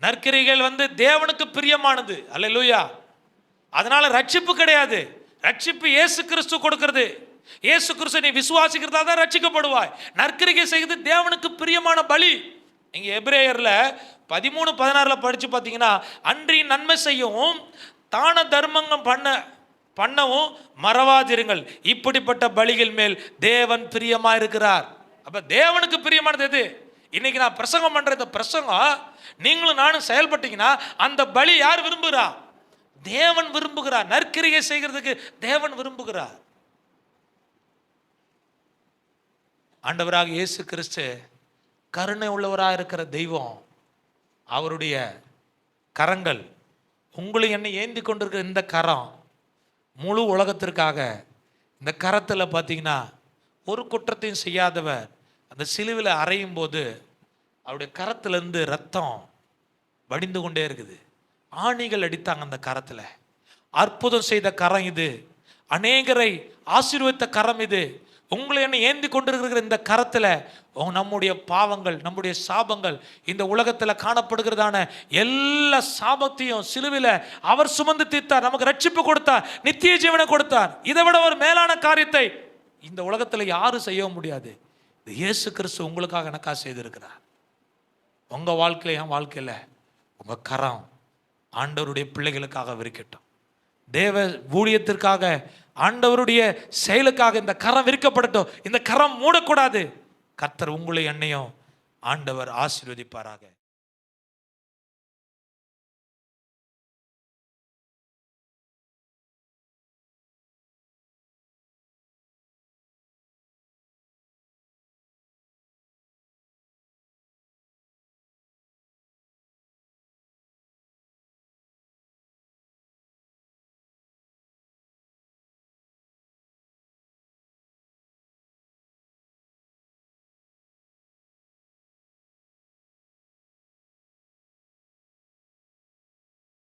நற்கிரிகள் தேவனுக்கு பிரியமானது. அல்லேலூயா. அதனால ரட்சிப்பு கிடையாது. ரட்சிப்பு இயேசு கிறிஸ்து கொடுக்கிறது. இயேசு கிறிஸ்து நீ விசுவாசிக்கிறதா தான் ரட்சிக்கப்படுவாய். நற்கிரிகை செய்கிறது தேவனுக்கு பிரியமான பலி. நீங்க எபிரேயர்ல 13-16 படிச்சு பார்த்தீங்கன்னா, அன்றி நன்மை செய்யவும் தான தர்மங்கள் பண்ணவும் மறவாதிருங்கள், இப்படிப்பட்ட பலிகள் மேல் தேவன் பிரியமா இருக்கிறார். அப்ப தேவனுக்கு பிரியமானது எது? இன்னைக்கு நான் பிரசங்கம் பண்ற இந்த பிரசங்கம் நீங்களும் நானும் செயல்பட்டீங்கன்னா அந்த பலி யார் விரும்புகிறா? தேவன் விரும்புகிறார். நற்கிரியை செய்கிறதுக்கு தேவன் விரும்புகிறார். ஆண்டவராக இயேசு கிறிஸ்து கருணை உள்ளவராக இருக்கிற தெய்வம். அவருடைய கரங்கள் உங்களை என்னை ஏந்தி கொண்டிருக்கிற இந்த கரம் முழு உலகத்திற்காக. இந்த கரத்தில் பார்த்தீங்கன்னா ஒரு குற்றத்தையும் செய்யாதவர் அந்த சிலுவில் அறையும் போது அவருடைய கரத்திலிருந்து ரத்தம் வடிந்து கொண்டே இருக்குது. ஆணிகள் அடித்தாங்க அந்த கரத்தில். அற்புதம் செய்த கரம் இது. அநேகரை ஆசீர்வதித்த கரம் இது. உங்களை என்ன ஏந்தி கொண்டிருக்கிற இந்த கரத்தில் நம்முடைய பாவங்கள், நம்முடைய சாபங்கள், இந்த உலகத்தில் காணப்படுகிறதான எல்லா சாபத்தையும் சிலுவையில் அவர் சுமந்து தீர்த்தார். நமக்கு ரட்சிப்பு கொடுத்தார், நித்திய ஜீவனை கொடுத்தார். இதை விட ஒரு மேலான காரியத்தை இந்த உலகத்தில் யாரும் செய்ய முடியாது. இயேசு கிறிஸ்து உங்களுக்காக எனக்காக செய்திருக்கிறார். உங்கள் வாழ்க்கையில், என் வாழ்க்கையில் உங்கள் கரம் ஆண்டவருடைய பிள்ளைகளுக்காக விரிக்கட்டும். தேவ ஊழியத்திற்காக, ஆண்டவருடைய செயலுக்காக இந்த கரம் விரிக்கப்படட்டும். இந்த கரம் மூடக்கூடாது. கர்த்தர் உங்களை என்னையும் ஆண்டவர் ஆசீர்வதிப்பாராக.